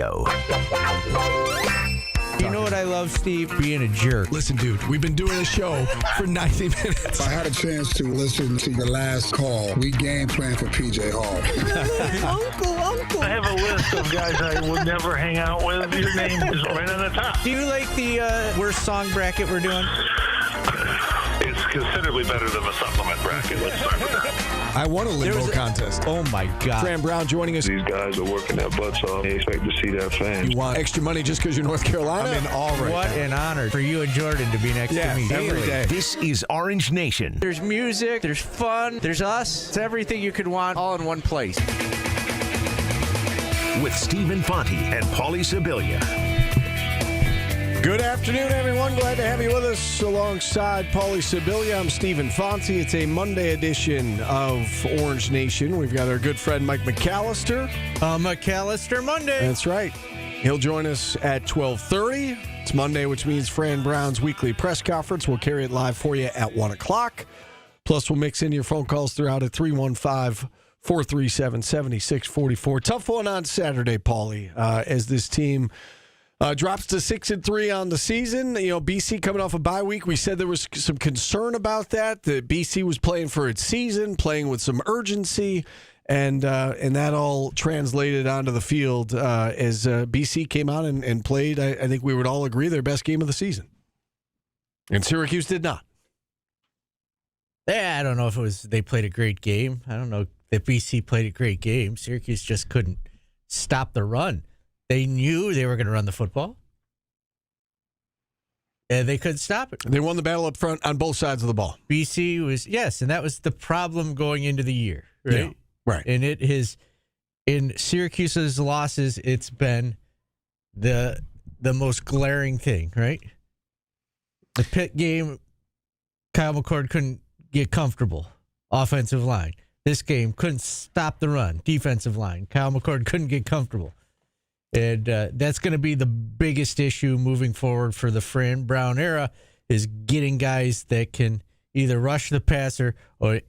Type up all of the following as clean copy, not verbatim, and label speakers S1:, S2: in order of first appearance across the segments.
S1: radio.
S2: You know what I love, Steve? Being a jerk.
S3: Listen, dude, we've been doing a show for 90 minutes.
S4: I had a chance to listen to your last call. We game plan for PJ Hall.
S5: Uncle. I have a list of guys I would never hang out with. Your name is right on the top.
S2: Do you like the worst song bracket we're doing?
S5: It's considerably better than the supplement bracket. Let's start with that.
S3: I won a limbo contest.
S2: Oh, my God.
S3: Fran Brown joining us.
S6: These guys are working their butts off. They expect to see their fans.
S3: You want extra money just because you're North Carolina? I'm in all right
S2: What
S3: now.
S2: an honor for you and Jordan to be next to me
S3: every day.
S1: This is Orange Nation.
S2: There's music, there's fun, there's us. It's everything you could want all in one place.
S1: With Infanti and Paulie Scibilia.
S3: Good afternoon, everyone. Glad to have you with us alongside Paulie Scibilia. I'm Infanti. It's a Monday edition of Orange Nation. We've got our good friend Mike McAllister.
S2: McAllister Monday.
S3: That's right. He'll join us at 12:30. It's Monday, which means Fran Brown's weekly press conference. We'll carry it live for you at 1 o'clock. Plus, we'll mix in your phone calls throughout at 315-437-7644. Tough one on Saturday, Paulie, as this team drops to 6-3 on the season. You know, BC coming off a bye week. We said there was some concern about that. That BC was playing for its season, playing with some urgency, and that all translated onto the field as BC came out and played. I think we would all agree their best game of the season, and Syracuse did not.
S2: Yeah, I don't know if it was they played a great game. I don't know if BC played a great game. Syracuse just couldn't stop the run. They knew they were going to run the football, and they couldn't stop it.
S3: They won the battle up front on both sides of the ball.
S2: BC was, yes, and that was the problem going into the year, right?
S3: Yeah, right.
S2: And it is, in Syracuse's losses, it's been the most glaring thing, right? The Pitt game, Kyle McCord couldn't get comfortable, offensive line. This game couldn't stop the run, defensive line. Kyle McCord couldn't get comfortable. And that's going to be the biggest issue moving forward for the Fran Brown era, is getting guys that can either rush the passer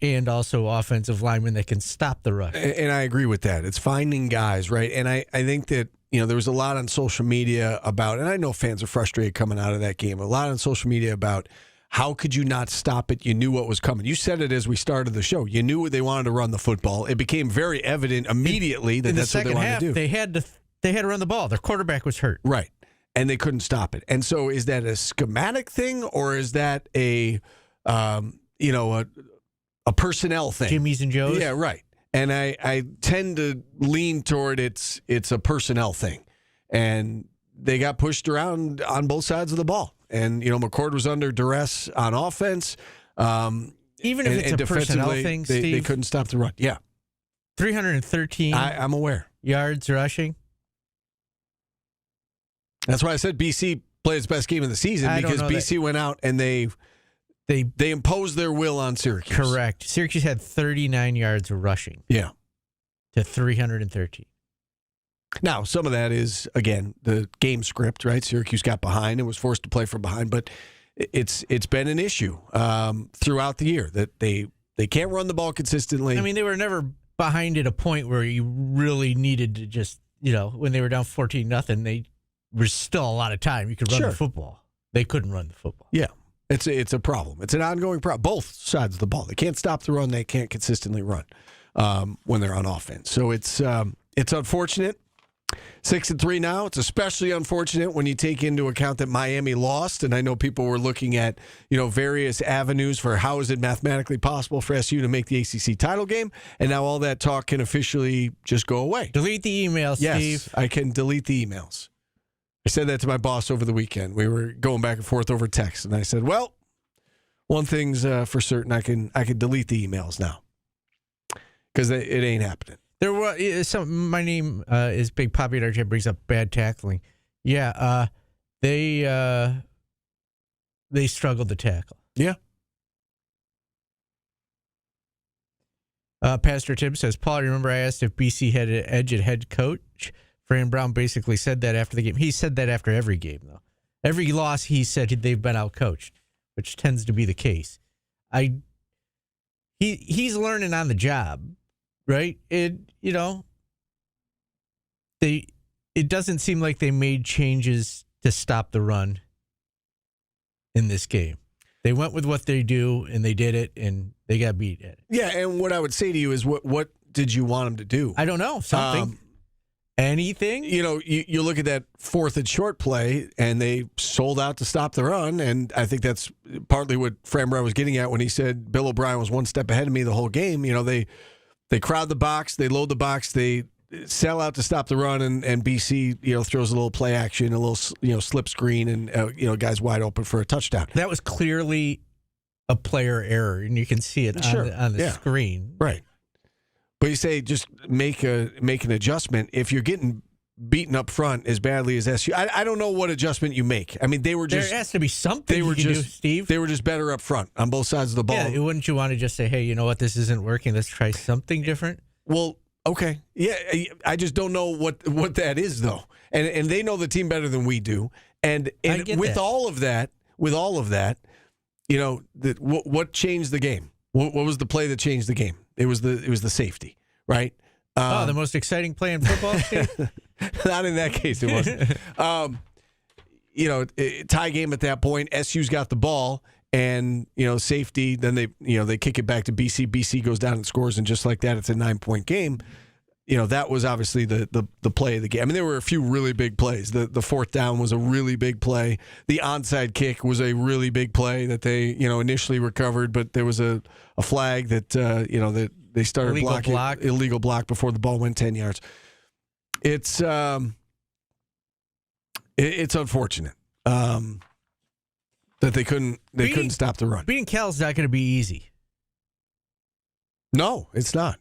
S2: and also offensive linemen that can stop the rush.
S3: And I agree with that. It's finding guys, right? And I think that, you know, there was a lot on social media about, and I know fans are frustrated coming out of that game, a lot on social media about how could you not stop it? You knew what was coming. You said it as we started the show. You knew they wanted to run the football. It became very evident immediately that that's what they wanted to do.
S2: They had to run the ball. Their quarterback was hurt.
S3: Right. And they couldn't stop it. And so is that a schematic thing, or is that a personnel thing?
S2: Jimmy's and Joe's?
S3: Yeah, right. And I tend to lean toward it's a personnel thing. And they got pushed around on both sides of the ball. And, you know, McCord was under duress on offense.
S2: Even if it's a personnel thing, Steve.
S3: They couldn't stop the run. Yeah.
S2: 313
S3: I'm aware.
S2: yards rushing.
S3: That's why I said BC played its best game of the season, because BC went out and they imposed their will on Syracuse.
S2: Correct. Syracuse had 39 yards rushing.
S3: Yeah.
S2: To 313.
S3: Now, some of that is, again, the game script, right? Syracuse got behind and was forced to play from behind, but it's been an issue throughout the year that they can't run the ball consistently.
S2: I mean, they were never behind at a point where you really needed to just, you know, when they were down 14-0, they was still a lot of time. You could run the football. They couldn't run the football.
S3: Yeah. It's a problem. It's an ongoing problem. Both sides of the ball. They can't stop the run. They can't consistently run when they're on offense. So it's unfortunate. 6-3 now. It's especially unfortunate when you take into account that Miami lost, and I know people were looking at, you know, various avenues for how is it mathematically possible for SU to make the ACC title game, and now all that talk can officially just go away.
S2: Delete the emails, Steve.
S3: Yes, I can delete the emails. I said that to my boss over the weekend. We were going back and forth over text, and I said, well, one thing's for certain, I can delete the emails now because it ain't happening.
S2: There was my name is Big Poppy at RJ brings up bad tackling. Yeah, they struggled to tackle.
S3: Yeah.
S2: Pastor Tim says, Paul, remember I asked if BC had an edge at head coach? Fran Brown basically said that after the game. He said that after every game, though. Every loss, he said they've been outcoached, which tends to be the case. He's learning on the job, right? They it doesn't seem like they made changes to stop the run in this game. They went with what they do, and they did it, and they got beat at it.
S3: Yeah, and what I would say to you is, what did you want them to do?
S2: I don't know. Something. Anything?
S3: You know, you look at that 4th and short play, and they sold out to stop the run, and I think that's partly what Fran Brown was getting at when he said Bill O'Brien was one step ahead of me the whole game. You know, they crowd the box, they load the box, they sell out to stop the run, and BC, you know, throws a little play action, a little, you know, slip screen, and, you know, guys wide open for a touchdown.
S2: That was clearly a player error, and you can see it on the screen.
S3: Right. But you say just make an adjustment. If you're getting beaten up front as badly as SU, I don't know what adjustment you make. I mean, they were just...
S2: There has to be something you can do, Steve.
S3: They were just better up front on both sides of the ball.
S2: Yeah, wouldn't you want to just say, hey, you know what, this isn't working, let's try something different?
S3: Well, okay. Yeah, I just don't know what that is, though. And they know the team better than we do. And with all of that, you know, what changed the game? What was the play that changed the game? It was the safety, right?
S2: The most exciting play in football, Steve?
S3: Not in that case, it wasn't. You know, tie game at that point. SU's got the ball, and you know, safety. Then they kick it back to BC. BC goes down and scores, and just like that, it's a 9-point game. You know, that was obviously the play of the game. I mean, there were a few really big plays. The 4th down was a really big play. The onside kick was a really big play that they, you know, initially recovered, but there was a flag that, you know, that they started illegal block before the ball went 10 yards. It's unfortunate that they couldn't stop the run.
S2: Beating Cal's not going to be easy.
S3: No, it's not.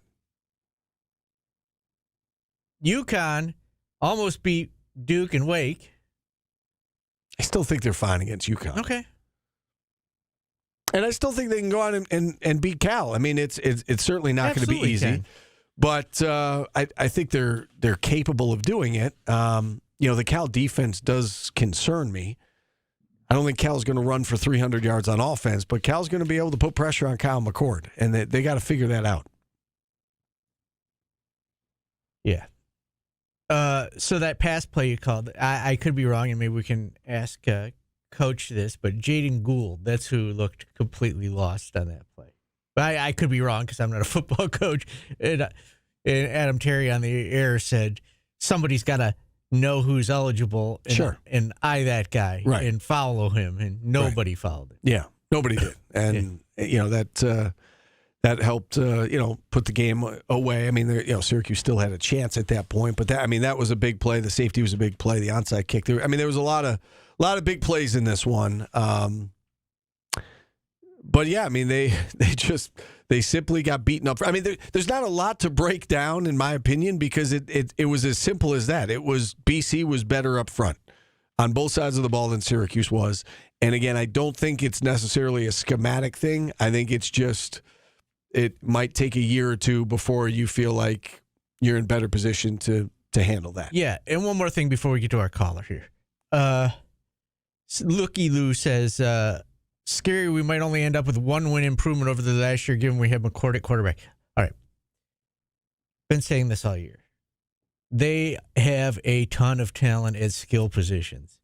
S2: UConn almost beat Duke and Wake.
S3: I still think they're fine against UConn.
S2: Okay.
S3: And I still think they can go on and beat Cal. I mean, it's certainly not going to be easy, but I think they're capable of doing it. You know, the Cal defense does concern me. I don't think Cal's going to run for 300 yards on offense, but Cal's going to be able to put pressure on Kyle McCord, and they got to figure that out.
S2: Yeah. So that pass play you called, I could be wrong, and maybe we can ask Coach this, but Jaden Gould, that's who looked completely lost on that play. But I could be wrong because I'm not a football coach. And Adam Terry on the air said somebody's got to know who's eligible and eye that guy and follow him, and nobody followed him.
S3: Yeah, nobody did. And, you know, that helped, you know, put the game away. I mean, you know, Syracuse still had a chance at that point, but that was a big play. The safety was a big play. The onside kick. There was a lot of big plays in this one. But yeah, I mean, they simply got beaten up. I mean, there's not a lot to break down, in my opinion, because it was as simple as that. It was BC was better up front on both sides of the ball than Syracuse was. And again, I don't think it's necessarily a schematic thing. I think it's just, it might take a year or two before you feel like you're in better position to handle that.
S2: Yeah, and one more thing before we get to our caller here. Looky Lou says, scary, we might only end up with 1-win improvement over the last year given we have McCord at quarterback. All right. Been saying this all year. They have a ton of talent at skill positions.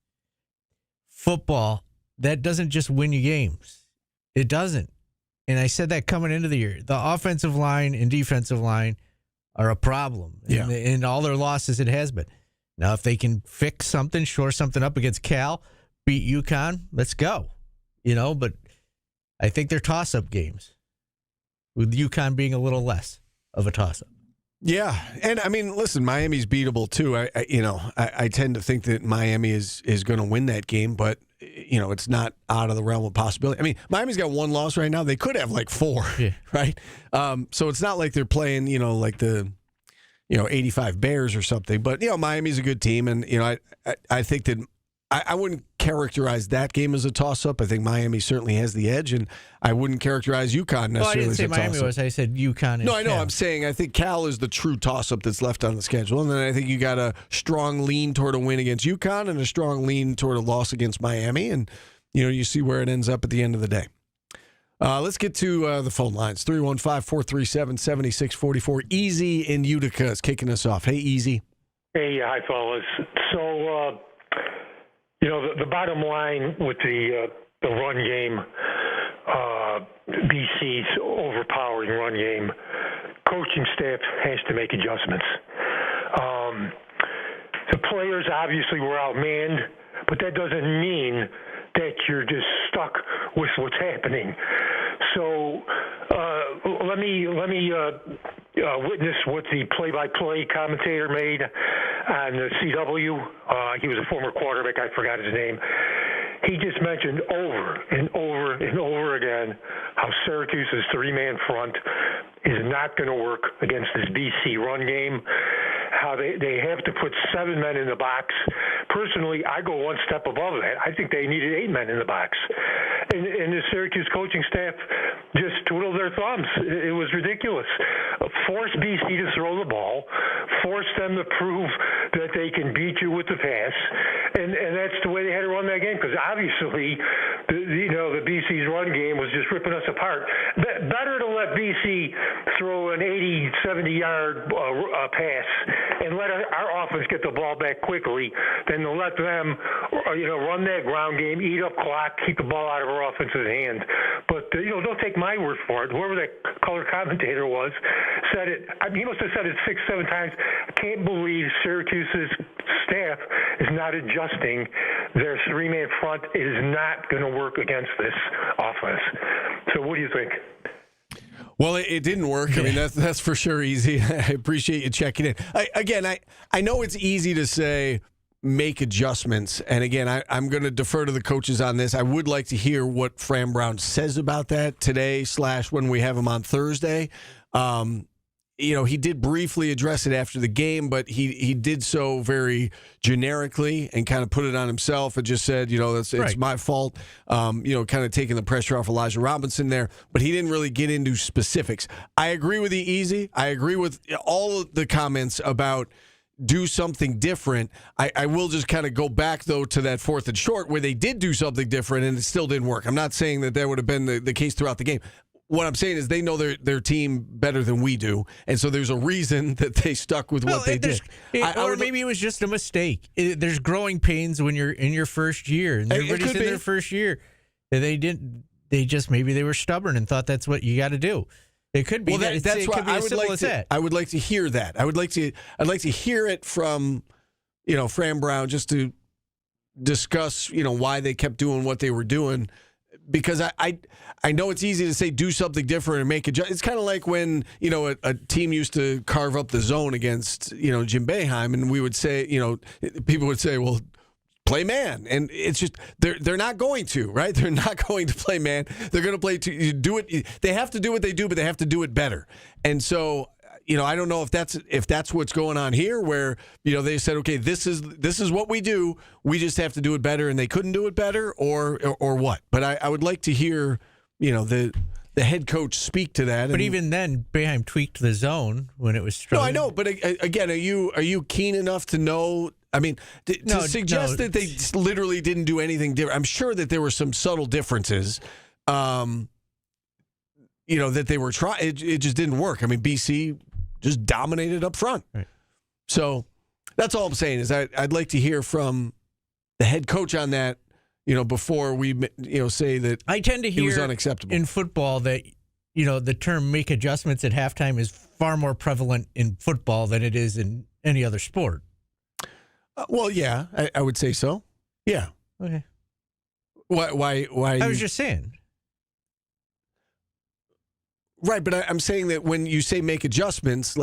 S2: Football, that doesn't just win you games. It doesn't. And I said that coming into the year. The offensive line and defensive line are a problem.
S3: Yeah.
S2: In all their losses, it has been. Now, if they can fix something, shore something up against Cal, beat UConn, let's go. You know, but I think they're toss-up games, with UConn being a little less of a toss-up.
S3: Yeah, and I mean, listen, Miami's beatable too. I tend to think that Miami is going to win that game, but you know, it's not out of the realm of possibility. I mean, Miami's got one loss right now. They could have like 4, right? So it's not like they're playing, you know, like the, you know, 85 Bears or something. But you know, Miami's a good team, and you know, I think that I wouldn't characterize that game as a toss-up. I think Miami certainly has the edge, and I wouldn't characterize UConn necessarily as a toss-up.
S2: I didn't say Miami was. I said UConn.
S3: No, I know.
S2: Cal.
S3: I'm saying I think Cal is the true toss-up that's left on the schedule, and then I think you got a strong lean toward a win against UConn and a strong lean toward a loss against Miami, and you know, you see where it ends up at the end of the day. Let's get to the phone lines. 315-437-7644. Easy in Utica is kicking us off. Hey, Easy.
S7: Hey, hi, fellas. So, the bottom line with the run game, BC's overpowering run game, coaching staff has to make adjustments. The players obviously were outmanned, but that doesn't mean that you're just stuck with what's happening. So let me witness what the play-by-play commentator made on the CW. He was a former quarterback. I forgot his name. He just mentioned over and over and over again how Syracuse's three-man front is not going to work against this BC run game, how they have to put 7 men in the box. Personally, I go one step above that. I think they needed 8 men in the box. And the Syracuse coaching staff just twiddled their thumbs. It was ridiculous. Force BC to throw the ball, force them to prove that they can beat you with the pass, and that's the way they had to run that game, because obviously the BC's run game was just ripping us apart. Better to let BC throw an 80, 70-yard pass and let our offense get the ball back quickly than to let them run that ground game, eat up clock, keep the ball out of our offense's hand. But don't take my word for it. Whoever that color commentator was said it. He must have said it 6, 7 times. I can't believe Syracuse's staff is not adjusting their three-man front. It is not going to work against this offense. So what do you think?
S3: Well, it didn't work. I mean, that's for sure easy. I appreciate you checking in. I know it's easy to say make adjustments. And again, I'm going to defer to the coaches on this. I would like to hear what Fran Brown says about that today / when we have him on Thursday. He did briefly address it after the game, but he did so very generically and kind of put it on himself and just said, it's my fault, kind of taking the pressure off Elijah Robinson there. But he didn't really get into specifics. I agree with you, Easy. I agree with all of the comments about do something different. I will just kind of go back, though, to that 4th and short where they did do something different and it still didn't work. I'm not saying that would have been the case throughout the game. What I'm saying is they know their team better than we do, and so there's a reason that they stuck with what they did.
S2: Maybe it was just a mistake. There's growing pains when you're in your first year, and everybody's in their first year. And maybe they were stubborn and thought that's what you got to do. It could be. Well, that's why I would like to. I
S3: would like to hear that. I'd like to hear it from, Fran Brown, just to discuss, why they kept doing what they were doing. Because I know it's easy to say do something different and make it. It's kind of like when a team used to carve up the zone against Jim Boeheim, and we would say people would say, well, play man, and it's just they're not going to, right? They're not going to play man. They're going to play to do it. They have to do what they do, but they have to do it better. And so I don't know if that's what's going on here, where they said, okay, this is what we do. We just have to do it better, and they couldn't do it better, or what. But I would like to hear the head coach speak to that.
S2: But even then, Boeheim tweaked the zone when it was struggling.
S3: No, I know. But again, are you keen enough to know? I mean, to suggest that they literally didn't do anything different. I'm sure that there were some subtle differences. That they were trying. It just didn't work. I mean, BC just dominated up front.
S2: Right.
S3: So that's all I'm saying is I'd like to hear from the head coach on that, before we, say that
S2: I tend to hear
S3: it was unacceptable.
S2: In football that, the term make adjustments at halftime is far more prevalent in football than it is in any other sport.
S3: Well, yeah, I would say so. Yeah.
S2: Okay.
S3: Why?
S2: I was just saying.
S3: Right, but I'm saying that when you say make adjustments,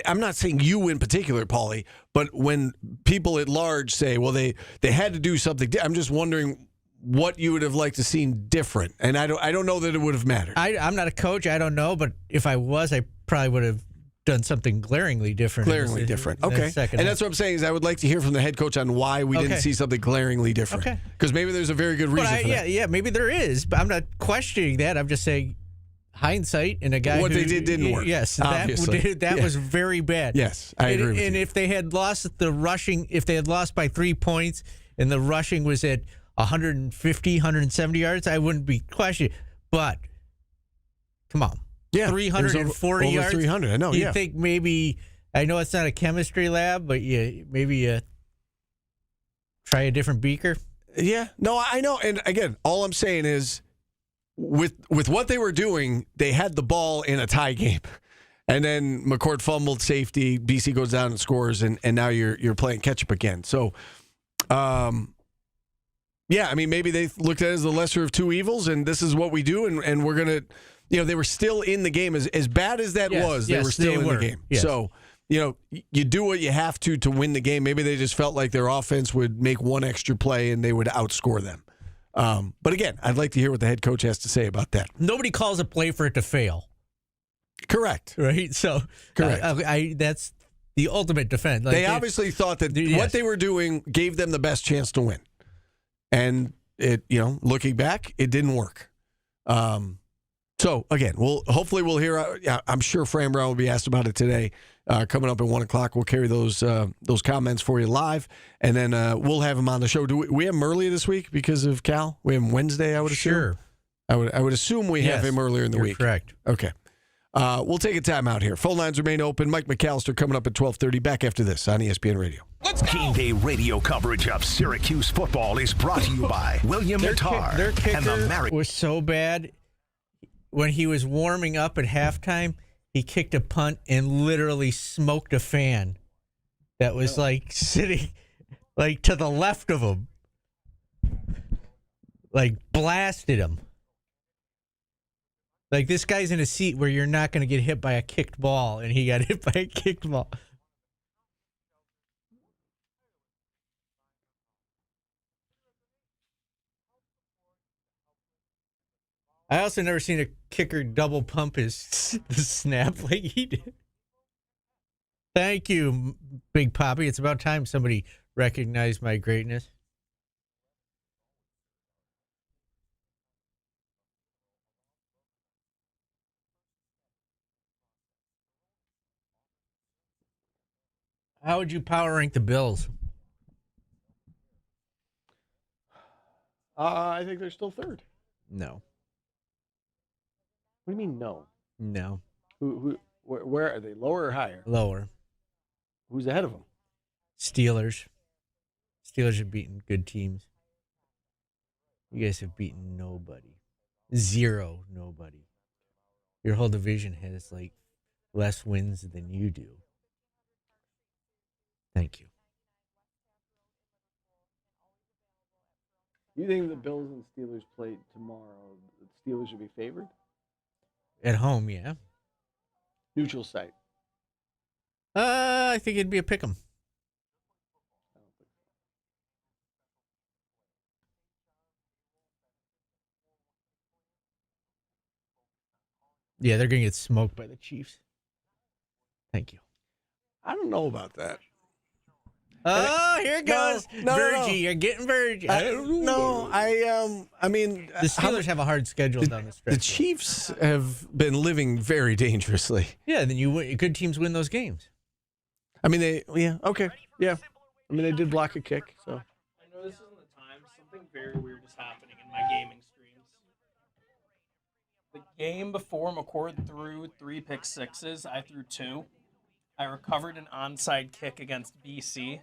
S3: I'm not saying you in particular, Paulie, but when people at large say, well, they had to do something, I'm just wondering what you would have liked to seen different, and I don't know that it would have mattered.
S2: I'm not a coach, I don't know, but if I was, I probably would have done something glaringly different.
S3: Glaringly different, okay. And that's what I'm saying is I would like to hear from the head coach on why we didn't see something glaringly different. Okay. Because maybe there's a very good reason for that.
S2: Yeah, maybe there is, but I'm not questioning that. I'm just saying hindsight and a guy
S3: what they did didn't work.
S2: Yes,
S3: obviously.
S2: that was very bad.
S3: Yes, I agree with you.
S2: And if they had lost if they had lost by 3 points and the rushing was at 150, 170 yards, I wouldn't be questioning. But come on.
S3: Yeah,
S2: 340
S3: over
S2: yards.
S3: 300, I know.
S2: You think maybe I know it's not a chemistry lab, but maybe try a different beaker.
S3: Yeah, no, I know. And again, all I'm saying is with what they were doing, they had the ball in a tie game. And then McCord fumbled safety, BC goes down and scores, and now you're playing catch-up again. So, yeah, I mean, maybe they looked at it as the lesser of two evils, and this is what we do, and we're going to, they were still in the game. As bad as that was, they were still in the game.
S2: Yes.
S3: So, you do what you have to win the game. Maybe they just felt like their offense would make one extra play and they would outscore them. But again, I'd like to hear what the head coach has to say about that.
S2: Nobody calls a play for it to fail.
S3: Correct.
S2: Right? So,
S3: correct.
S2: That's the ultimate defense. Like,
S3: they obviously thought that what they were doing gave them the best chance to win. And it, looking back, it didn't work. So again, hopefully we'll hear. I'm sure Fran Brown will be asked about it today. Coming up at 1:00, we'll carry those comments for you live, and then we'll have him on the show. Do we have him early this week because of Cal? We have him Wednesday, I would assume.
S2: Sure.
S3: I would assume we have him earlier in the week.
S2: Correct.
S3: Okay. We'll take a time out here. Phone lines remain open. Mike McAllister coming up at 12:30. Back after this on ESPN Radio.
S1: Game day radio coverage of Syracuse football is brought to you by William Nattar
S2: Their kicker
S1: and the
S2: was so bad. When he was warming up at halftime, he kicked a punt and literally smoked a fan that was sitting to the left of him. Blasted him. This guy's in a seat where you're not going to get hit by a kicked ball, and he got hit by a kicked ball. I also never seen a kicker double pump his snap like he did. Thank you, Big Poppy. It's about time somebody recognized my greatness. How would you power rank the Bills?
S3: I think they're still third.
S2: No.
S3: What do you mean no?
S2: No.
S3: Where are they? Lower or higher?
S2: Lower.
S3: Who's ahead of them?
S2: Steelers. Steelers have beaten good teams. You guys have beaten nobody. Zero nobody. Your whole division has less wins than you do. Thank you.
S3: You think the Bills and Steelers play tomorrow? The Steelers should be favored?
S2: At home, yeah.
S3: Neutral site.
S2: I think it'd be a pick 'em. Yeah, they're going to get smoked by the Chiefs. Thank you.
S3: I don't know about that.
S2: Oh, here it goes. Virgie, you're getting Virgie.
S3: I mean...
S2: The Steelers have a hard schedule down the stretch.
S3: The Chiefs have been living very dangerously.
S2: Yeah, then good teams win those games.
S3: I mean, okay. Yeah. I mean, they did block a kick, so...
S8: I know this isn't the time. Something very weird is happening in my gaming streams. The game before McCord threw 3 pick sixes, I threw 2. I recovered an onside kick against BC.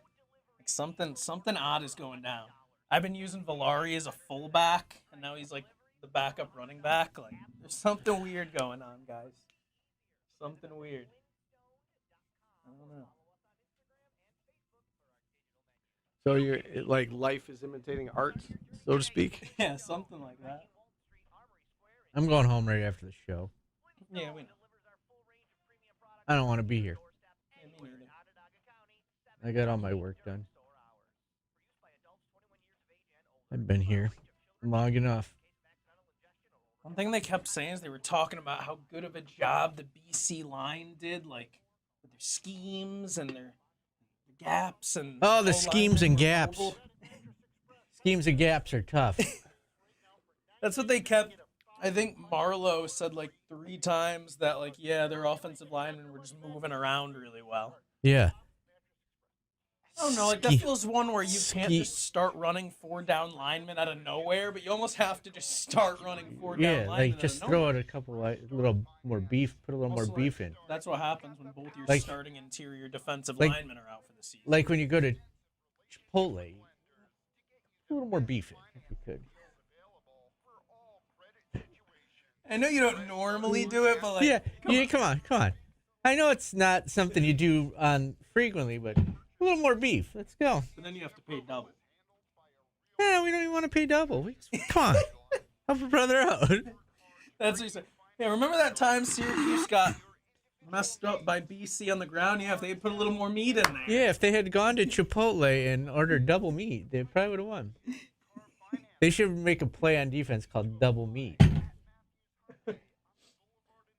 S8: Something odd is going down. I've been using Valari as a fullback, and now he's the backup running back. There's something weird going on, guys. Something weird. I don't know.
S3: So you're life is imitating art, so to speak?
S8: Yeah, something like that.
S2: I'm going home right after the show.
S8: Yeah, we know.
S2: I don't want to be here.
S8: Yeah, me neither.
S2: I got all my work done. I've been here long enough.
S8: One thing they kept saying is they were talking about how good of a job the BC line did, with their schemes and their gaps and...
S2: Oh, the schemes and gaps. Schemes and gaps are tough.
S8: That's what they kept... I think Marlowe said 3 times that their offensive linemen were just moving around really well.
S2: Yeah.
S8: I don't know, like that feels one where you can't just start running 4 down linemen out of nowhere, but you almost have to just start running 4 down linemen.
S2: Like just throw in a couple, like, little more beef, put a little more beef in.
S8: That's what happens when both your starting interior defensive linemen are out for the season.
S2: Like when you go to Chipotle, put a little more beef in if you could.
S8: I know you don't normally do it, but like,
S2: come on. I know it's not something you do on frequently, but a little more beef. Let's go.
S8: But then you have to pay double.
S2: Yeah, we don't even want to pay double. Come on, help a brother out.
S8: That's what you said. Yeah, remember that time Syracuse got messed up by BC on the ground? Yeah, if they had put a little more meat in there.
S2: Yeah, if they had gone to Chipotle and ordered double meat, they probably would have won. They should make a play on defense called double meat.
S8: Can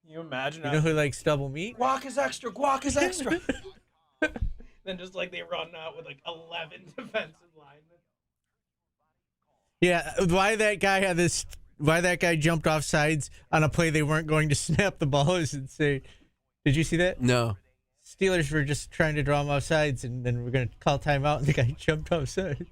S8: you imagine?
S2: You know who likes double meat?
S8: Guac is extra. Guac is extra. Then just like they run out with like 11 defensive linemen.
S2: Yeah, why that guy jumped off sides on a play they weren't going to snap the ball is insane. Did you see that?
S3: No.
S2: Steelers were just trying to draw him off sides, and then we're going to call timeout, and the guy jumped off sides.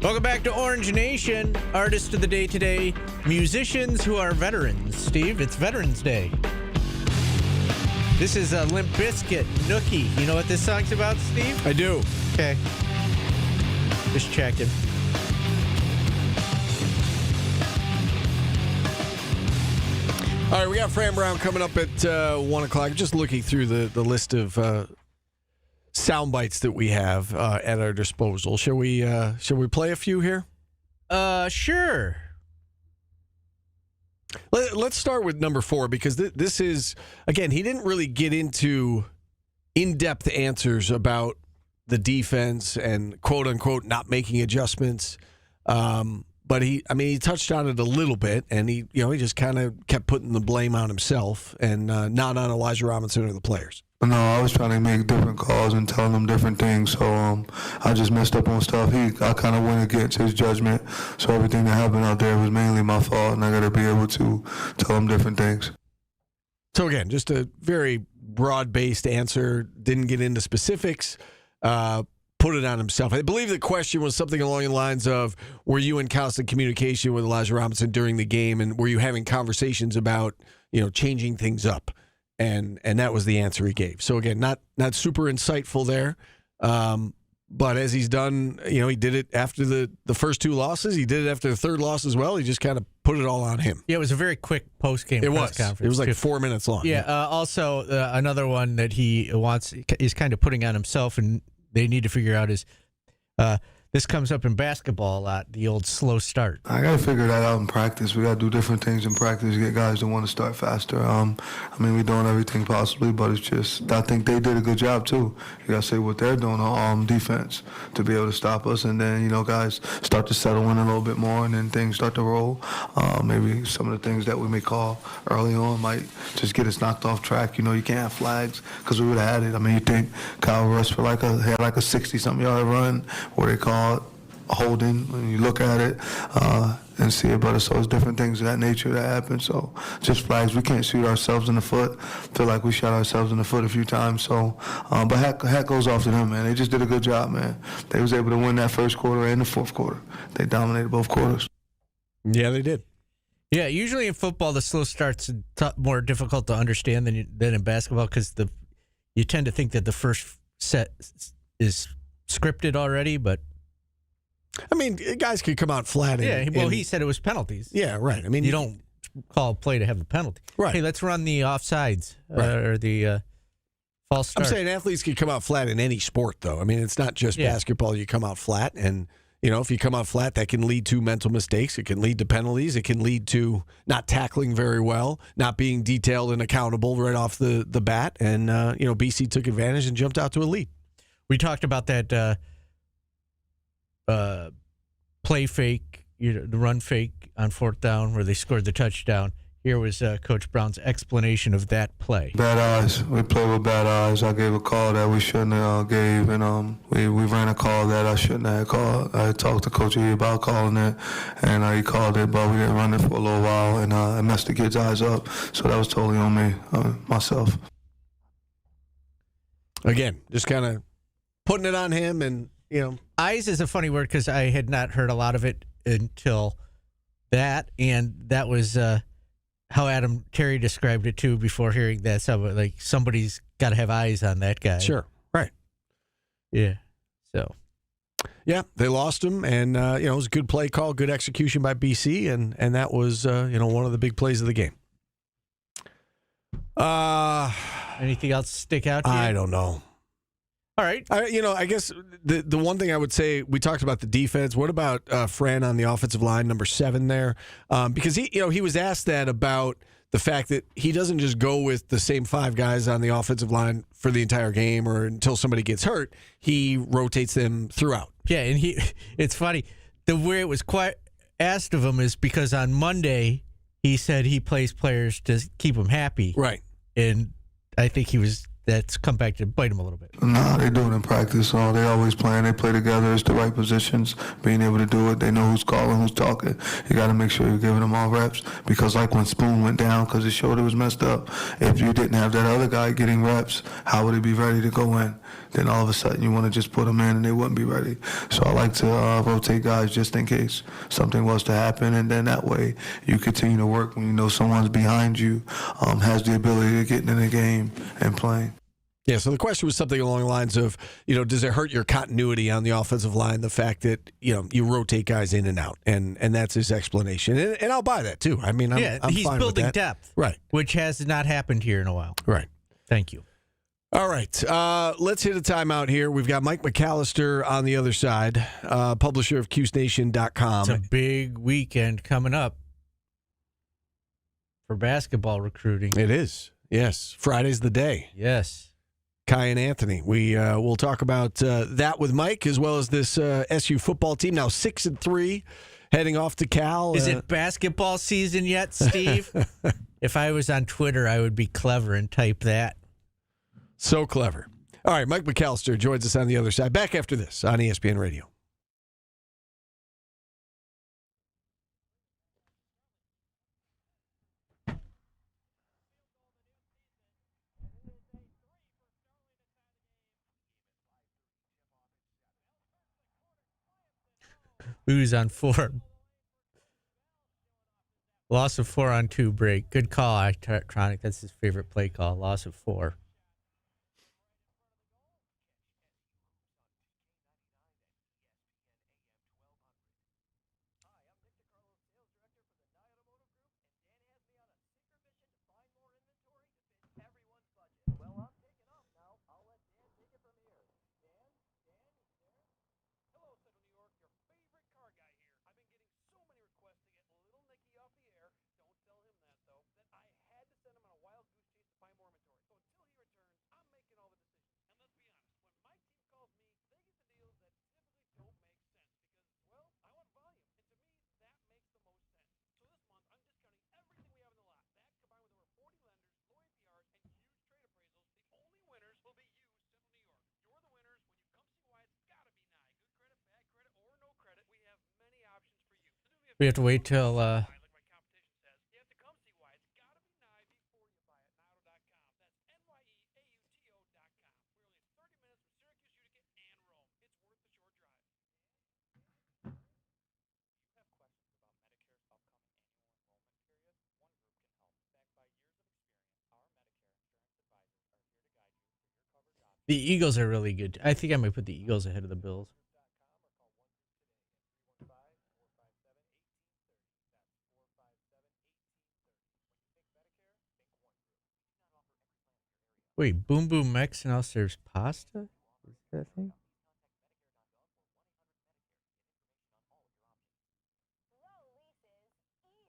S2: Welcome back to Orange Nation. Artist of the day today, musicians who are veterans. Steve, it's Veterans Day. This is a Limp Bizkit, Nookie. You know what this song's about, Steve?
S3: I do.
S2: Okay. Just checking.
S3: All right, we got Fran Brown coming up at 1 o'clock. Just looking through the list of sound bites that we have at our disposal. Shall we play a few here?
S2: Sure.
S3: Let's start with number 4 because this is, again, he didn't really get into in-depth answers about the defense and quote-unquote not making adjustments. But he touched on it a little bit, and he just kind of kept putting the blame on himself and not on Elijah Robinson or the players.
S9: No, I was trying to make different calls and telling him different things, so I just messed up on stuff. I kind of went against his judgment, so everything that happened out there was mainly my fault, and I got to be able to tell him different things.
S3: So again, just a very broad-based answer, didn't get into specifics, put it on himself. I believe the question was something along the lines of, were you in constant communication with Elijah Robinson during the game, and were you having conversations about, changing things up? And that was the answer he gave. So again, not super insightful there. But as he's done, he did it after the first 2 losses. He did it after the third loss as well. He just kind of put it all on him.
S2: Yeah, it was a very quick post-game press conference.
S3: It was like 4 minutes long.
S2: Yeah, also another one that he is kind of putting on himself, and they need to figure out is this comes up in basketball a lot, the old slow start.
S9: I got to figure that out in practice. We got to do different things in practice to get guys to want to start faster. We're doing everything possibly, but it's just, I think they did a good job too. You got to say what they're doing on defense to be able to stop us, and then, guys start to settle in a little bit more, and then things start to roll. Maybe some of the things that we may call early on might just get us knocked off track. You can't have flags because we would have had it. You think Kyle rushed for had like a 60-something yard run where they call holding when you look at it and see it, but so it's different things of that nature that happen. So just flags. We can't shoot ourselves in the foot. Feel like we shot ourselves in the foot a few times. So, but hat goes off to them, man. They just did a good job, man. They was able to win that first quarter and the fourth quarter. They dominated both quarters.
S3: Yeah, they did.
S2: Yeah, usually in football, the slow start's more difficult to understand than in basketball because you tend to think that the first set is scripted already, but
S3: guys could come out flat.
S2: He said it was penalties.
S3: Yeah, right.
S2: You don't call a play to have the penalty.
S3: Right.
S2: Hey, let's run the offsides or the false start.
S3: I'm saying athletes can come out flat in any sport, though. It's not just basketball. You come out flat, and if you come out flat, that can lead to mental mistakes. It can lead to penalties. It can lead to not tackling very well, not being detailed and accountable right off the bat. And BC took advantage and jumped out to a lead.
S2: We talked about that. Play fake, the run fake on 4th down where they scored the touchdown. Here was Coach Brown's explanation of that play.
S9: Bad eyes. We played with bad eyes. I gave a call that we shouldn't have gave, and we ran a call that I shouldn't have called. I talked to Coach E about calling it, and he called it, but we didn't run it for a little while, and I messed the kid's eyes up. So that was totally on me, myself.
S3: Again, just kind of putting it on him, and,
S2: Eyes is a funny word because I had not heard a lot of it until that, and that was how Adam Terry described it too before hearing that. So, like, somebody's got to have eyes on that guy.
S3: Sure, right.
S2: Yeah. So.
S3: Yeah, they lost him, and it was a good play call, good execution by BC, and that was one of the big plays of the game.
S2: Anything else stick out to you?
S3: I don't know.
S2: All right.
S3: I guess the one thing I would say, we talked about the defense. What about Fran on the offensive line, number 7 there? Because he was asked that about the fact that he doesn't just go with the same 5 guys on the offensive line for the entire game or until somebody gets hurt. He rotates them throughout.
S2: Yeah, and it's funny. The way it was quite asked of him is because on Monday he said he plays players to keep them happy.
S3: Right.
S2: And I think that's come back to bite him a little bit.
S9: No, they do it in practice. So they always playing. They play together. It's the right positions. Being able to do it. They know who's calling, who's talking. You got to make sure you're giving them all reps. Because like when Spoon went down because his shoulder was messed up, if you didn't have that other guy getting reps, how would he be ready to go in? Then all of a sudden you want to just put them in and they wouldn't be ready. So I like to rotate guys just in case something was to happen. And then that way you continue to work when you know someone's behind you, has the ability to get in the game and playing.
S3: Yeah, so the question was something along the lines of, does it hurt your continuity on the offensive line, the fact that, you rotate guys in and out? And that's his explanation. And I'll buy that, too. I mean, I'm
S2: he's
S3: fine
S2: building
S3: with that.
S2: depth.
S3: Right.
S2: Which has not happened here in a while.
S3: Right.
S2: Thank you.
S3: All right. Let's hit a timeout here. We've got Mike McAllister on the other side, publisher of CuseNation.com.
S2: It's a big weekend coming up for basketball recruiting.
S3: It is. Yes. Friday's the day.
S2: Yes.
S3: Kai and Anthony. We'll talk about that with Mike, as well as this SU football team, now 6-3, heading off to Cal.
S2: Is it basketball season yet, Steve? If I was on Twitter, I would be clever and type that.
S3: So clever. All right, Mike McAllister joins us on the other side. Back after this on ESPN Radio.
S2: Lose on 4. Loss of 4 on 2 break. Good call, Tronic. That's his favorite play call. Loss of 4. We have to wait till the Eagles are really good. I think I might put the Eagles ahead of the Bills. Wait, Boom Boom Mex now serves pasta? Is that a thing?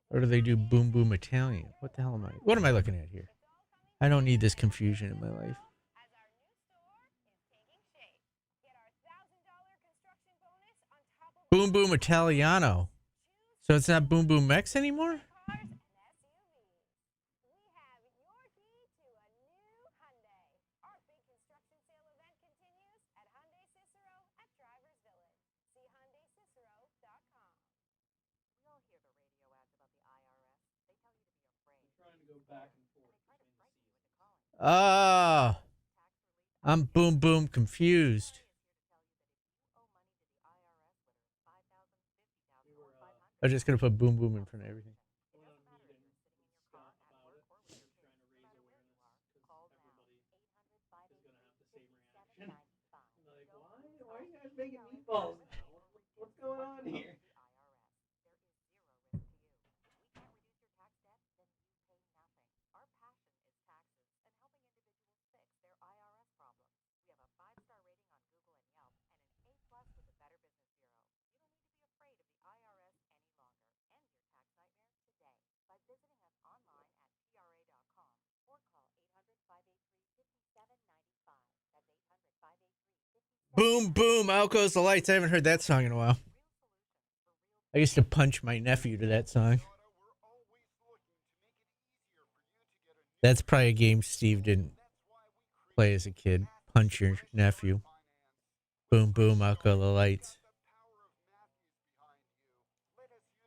S2: Or do they do Boom Boom Italian? What the hell am I? What am I looking at here? I don't need this confusion in my life. Boom Boom Italiano. So it's not Boom Boom Mex anymore? Oh, I'm boom confused. I'm just gonna put boom in front of everything.
S8: Why are you guys making meatballs now? What's going on here?
S2: Boom, out goes the lights. I haven't heard that song in a while. I used to punch my nephew to that song. That's probably a game Steve didn't play as a kid. Punch your nephew. Boom, out go the lights.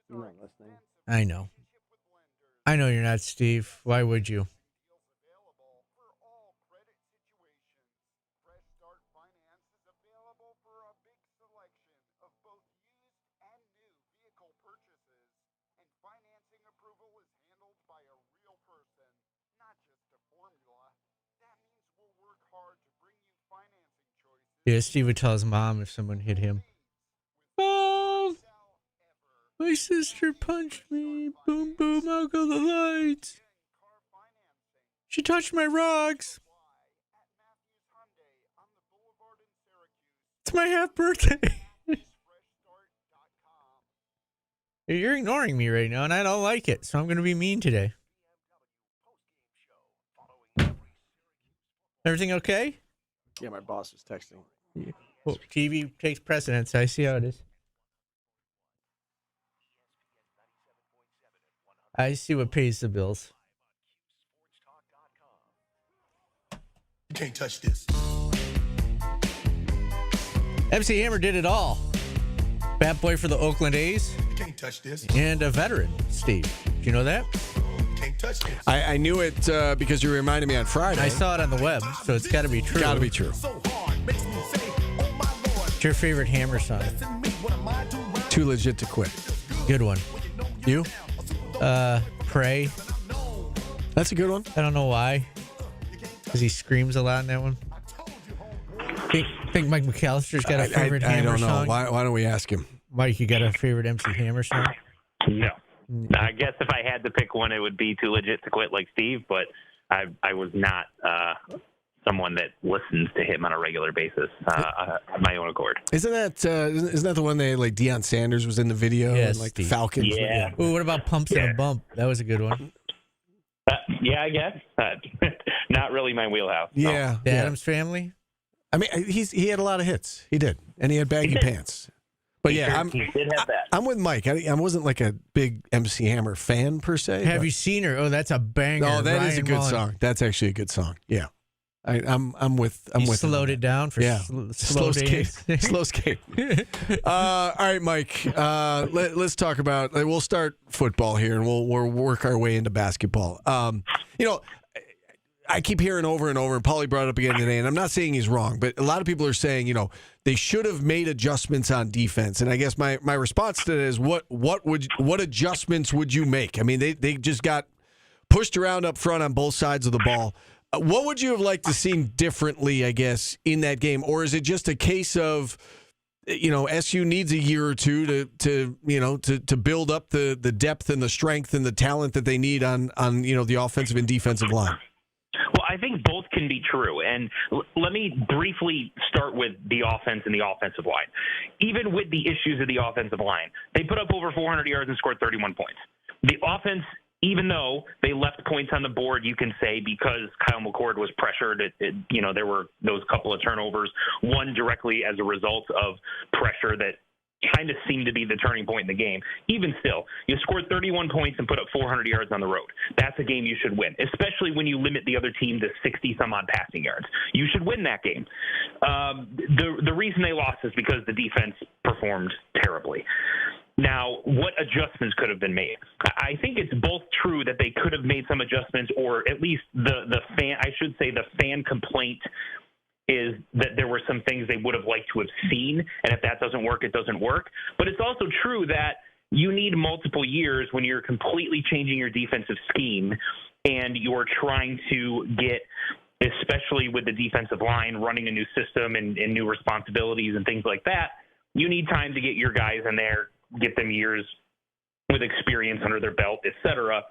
S3: You're not listening.
S2: I know. I know you're not, Steve. Why would you? Yeah, Steve would tell his mom if someone hit him. Oh, my sister punched me. Boom, out go the lights. She touched my rocks. It's my half birthday. You're ignoring me right now, and I don't like it, so I'm going to be mean today. Everything okay?
S3: Yeah, my boss was texting.
S2: Yeah. Well, TV takes precedence. I see how it is. I see what pays the bills.
S10: You can't touch this.
S2: MC Hammer did it all. Bat boy for the Oakland A's.
S10: You can't touch this.
S2: And a veteran, Steve. Do you know that?
S10: You can't touch this.
S3: I knew it because you reminded me on Friday.
S2: I saw it on the web, so it's got to be true.
S3: Got to be true.
S2: What's your favorite Hammer song?
S3: Too legit to quit.
S2: Good one.
S3: You?
S2: Pray.
S3: That's a good one.
S2: I don't know why. Because he screams a lot in that one. Think Mike McAllister's got a favorite Hammer song?
S3: I don't know. Why don't we ask him?
S2: Mike, you got a favorite MC Hammer song?
S11: No. I guess if I had to pick one, it would be Too Legit to Quit like Steve, but I was not someone that listens to him on a regular basis on my own accord.
S3: Isn't that the one they like Deion Sanders was in the video?
S2: Yes,
S3: and like the Falcons.
S11: Yeah.
S2: Ooh, what about Pumps and a Bump? That was a good one.
S11: Yeah, I guess. Not really my wheelhouse.
S3: Yeah.
S2: The Addams Family?
S3: I mean, he had a lot of hits. He did. And he had baggy pants. But yeah,
S11: he did have that.
S3: I'm with Mike. I wasn't like a big MC Hammer fan per se.
S2: Have you seen her? Oh, that's a banger.
S3: No, that is a
S2: Ryan
S3: good
S2: Mullen.
S3: song. That's actually a good song. Yeah. I'm with
S2: slowed it down for slow
S3: skate.
S2: days.
S3: Slow skate. All right, Mike. Let's talk about. We'll start football here, and we'll work our way into basketball. I keep hearing over and over, and Paulie brought it up again today, and I'm not saying he's wrong, but a lot of people are saying, they should have made adjustments on defense. And I guess my response to that is, what adjustments would you make? I mean, they just got pushed around up front on both sides of the ball. What would you have liked to see differently, I guess, in that game? Or is it just a case of, SU needs a year or two to build up the depth and the strength and the talent that they need on the offensive and defensive line?
S11: Well, I think both can be true. And let me briefly start with the offense and the offensive line. Even with the issues of the offensive line, they put up over 400 yards and scored 31 points. The offense, even though they left points on the board, you can say because Kyle McCord was pressured, there were those couple of turnovers, one directly as a result of pressure that kind of seemed to be the turning point in the game. Even still, you scored 31 points and put up 400 yards on the road. That's a game you should win, especially when you limit the other team to 60-some-odd passing yards. You should win that game. The reason they lost is because the defense performed terribly. Now, what adjustments could have been made? I think it's both true that they could have made some adjustments, or at least the fan complaint is that there were some things they would have liked to have seen, and if that doesn't work, it doesn't work. But it's also true that you need multiple years when you're completely changing your defensive scheme and you're trying to get, especially with the defensive line, running a new system and new responsibilities and things like that. You need time to get your guys in there, get them years with experience under their belt, et cetera.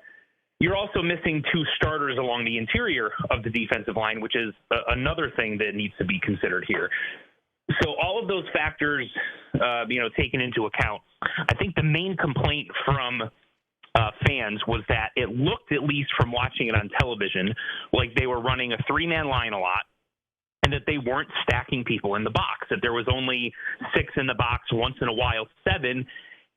S11: You're also missing 2 starters along the interior of the defensive line, which is another thing that needs to be considered here. So all of those factors, taken into account, I think the main complaint from fans was that it looked, at least from watching it on television, like they were running a 3-man line a lot, and that they weren't stacking people in the box, that there was only 6 in the box, once in a while 7,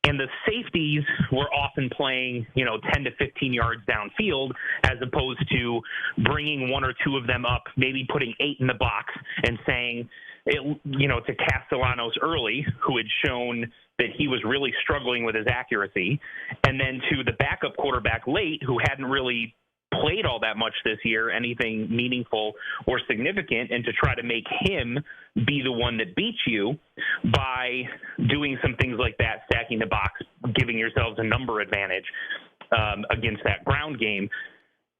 S11: and the safeties were often playing, 10 to 15 yards downfield, as opposed to bringing 1 or 2 of them up, maybe putting 8 in the box and saying, to Castellanos early, who had shown that he was really struggling with his accuracy, and then to the backup quarterback late, who hadn't really played all that much this year, anything meaningful or significant, and to try to make him be the one that beats you by doing some things like that, stacking the box, giving yourselves a number advantage against that ground game,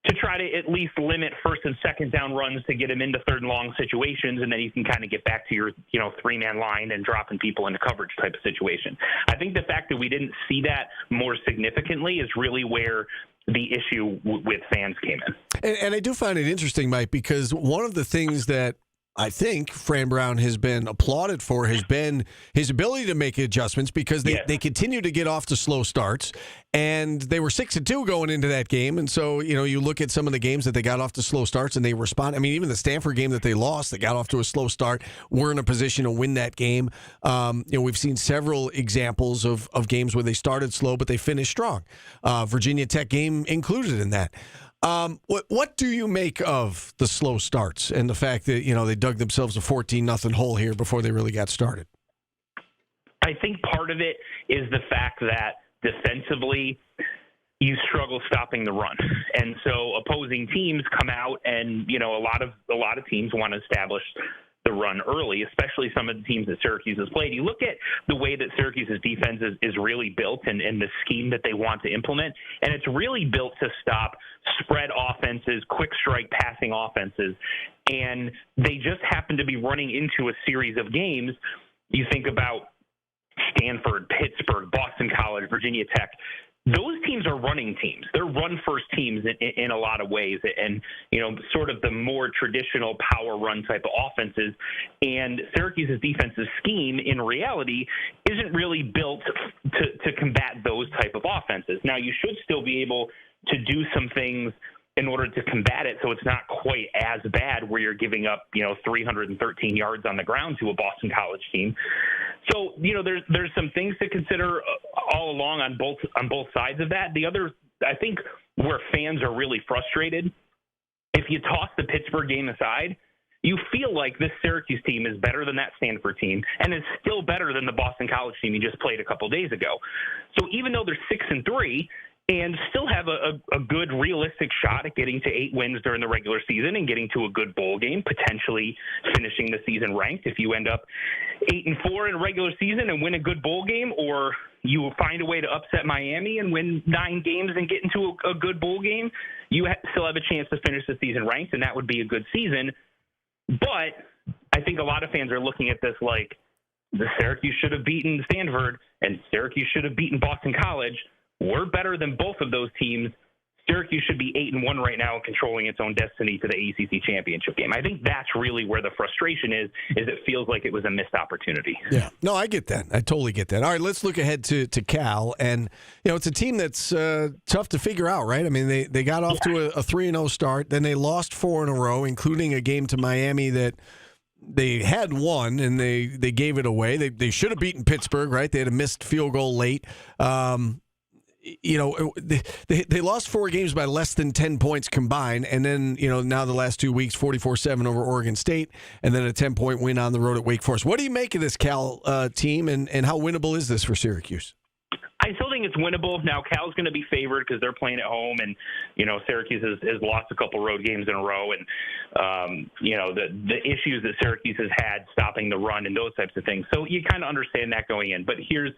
S11: to try to at least limit 1st and 2nd down runs to get him into 3rd and long situations, and then you can kind of get back to your 3-man line and dropping people into coverage type of situation. I think the fact that we didn't see that more significantly is really where the issue with fans came in.
S3: And I do find it interesting, Mike, because one of the things that I think Fran Brown has been applauded for has been his ability to make adjustments, because they continue to get off to slow starts, and they were 6-2 going into that game. And so, you look at some of the games that they got off to slow starts and they respond. I mean, even the Stanford game that they lost, they got off to a slow start, were in a position to win that game. We've seen several examples of games where they started slow, but they finished strong. Virginia Tech game included in that. What do you make of the slow starts and the fact that, they dug themselves a 14-0 hole here before they really got started?
S11: I think part of it is the fact that defensively you struggle stopping the run. And so opposing teams come out and, a lot of teams want to establish the run early, especially some of the teams that Syracuse has played. You look at the way that Syracuse's defense is really built and the scheme that they want to implement, and it's really built to stop spread offenses, quick strike passing offenses, and they just happen to be running into a series of games. You think about Stanford, Pittsburgh, Boston College, Virginia Tech. Those teams are running teams. They're run-first teams in a lot of ways, and sort of the more traditional power run type of offenses. And Syracuse's defensive scheme, in reality, isn't really built to combat those type of offenses. Now, you should still be able to do some things in order to combat it, so it's not quite as bad where you're giving up 313 yards on the ground to a Boston College team. So there's some things to consider all along on both sides of that. The other, I think, where fans are really frustrated, if you toss the Pittsburgh game aside, you feel like this Syracuse team is better than that Stanford team, and is still better than the Boston College team you just played a couple days ago. So even though they're 6-3 and still have a good realistic shot at getting to 8 wins during the regular season and getting to a good bowl game, potentially finishing the season ranked, if you end up 8-4 in a regular season and win a good bowl game, or you find a way to upset Miami and win 9 games and get into a good bowl game, you still have a chance to finish the season ranked, and that would be a good season. But I think a lot of fans are looking at this like the Syracuse should have beaten Stanford and Syracuse should have beaten Boston College. We're better than both of those teams. Syracuse should be 8-1 right now and controlling its own destiny to the ACC championship game. I think that's really where the frustration is it feels like it was a missed opportunity.
S3: Yeah, no, I get that. I totally get that. All right, let's look ahead to Cal. And, it's a team that's tough to figure out, right? I mean, they got off to a 3-0 start. Then they lost 4 in a row, including a game to Miami that they had won, and they gave it away. They should have beaten Pittsburgh, right? They had a missed field goal late. They lost 4 games by less than 10 points combined, and then, now the last 2 weeks, 44-7 over Oregon State, and then a 10-point win on the road at Wake Forest. What do you make of this Cal team, and how winnable is this for Syracuse?
S11: think it's winnable. Now, Cal's going to be favored because they're playing at home, and, Syracuse has lost a couple road games in a row, and, the issues that Syracuse has had stopping the run and those types of things. So you kind of understand that going in. But here's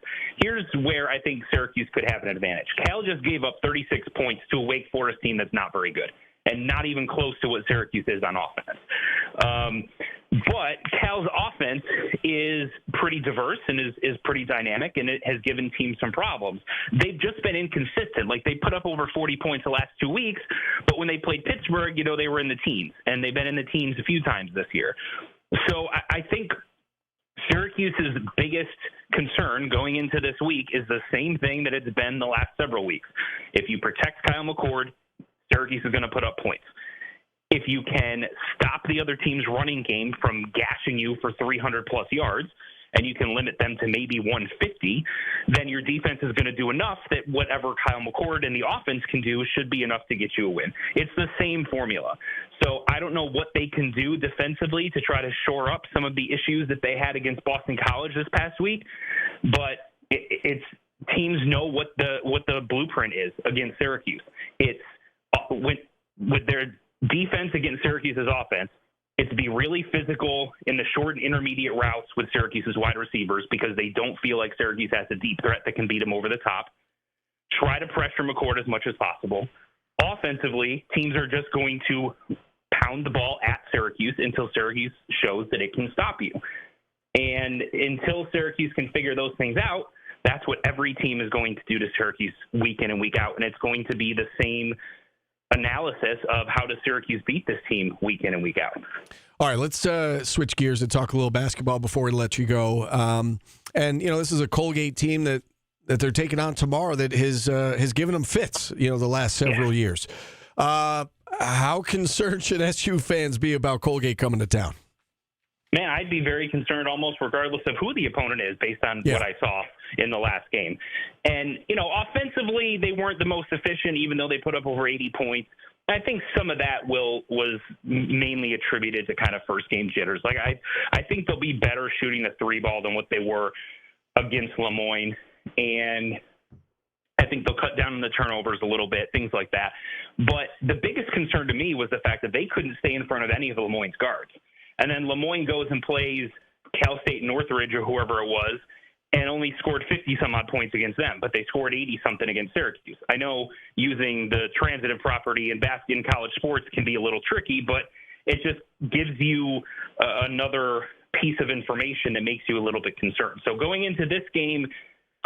S11: where I think Syracuse could have an advantage. Cal just gave up 36 points to a Wake Forest team that's not very good, and not even close to what Syracuse is on offense. But Cal's offense is pretty diverse and is pretty dynamic, and it has given teams some problems. They've just been inconsistent. Like, they put up over 40 points the last 2 weeks, but when they played Pittsburgh, they were in the teens, and they've been in the teens a few times this year. So I think Syracuse's biggest concern going into this week is the same thing that it's been the last several weeks. If you protect Kyle McCord, Syracuse is going to put up points. If you can stop the other team's running game from gashing you for 300-plus yards, and you can limit them to maybe 150, then your defense is going to do enough that whatever Kyle McCord and the offense can do should be enough to get you a win. It's the same formula. So I don't know what they can do defensively to try to shore up some of the issues that they had against Boston College this past week, but it's teams know what the blueprint is against Syracuse. It's with their defense against Syracuse's offense, it's to be really physical in the short and intermediate routes with Syracuse's wide receivers because they don't feel like Syracuse has a deep threat that can beat them over the top. Try to pressure McCord as much as possible. Offensively, teams are just going to pound the ball at Syracuse until Syracuse shows that it can stop you. And until Syracuse can figure those things out, that's what every team is going to do to Syracuse week in and week out. And it's going to be the same analysis of how does Syracuse beat this team week in and week out.
S3: All right, let's switch gears and talk a little basketball before we let you go. And this is a Colgate team that they're taking on tomorrow that has given them fits, the last several years. How concerned should SU fans be about Colgate coming to town?
S11: Man, I'd be very concerned almost regardless of who the opponent is based on what I saw in the last game. And, offensively, they weren't the most efficient, even though they put up over 80 points. I think some of that was mainly attributed to kind of first-game jitters. Like, I think they'll be better shooting the three ball than what they were against Lemoyne. And I think they'll cut down on the turnovers a little bit, things like that. But the biggest concern to me was the fact that they couldn't stay in front of any of Lemoyne's guards. And then Lemoyne goes and plays Cal State Northridge or whoever it was and only scored 50-some-odd points against them, but they scored 80-something against Syracuse. I know using the transitive property in college sports can be a little tricky, but it just gives you another piece of information that makes you a little bit concerned. So going into this game,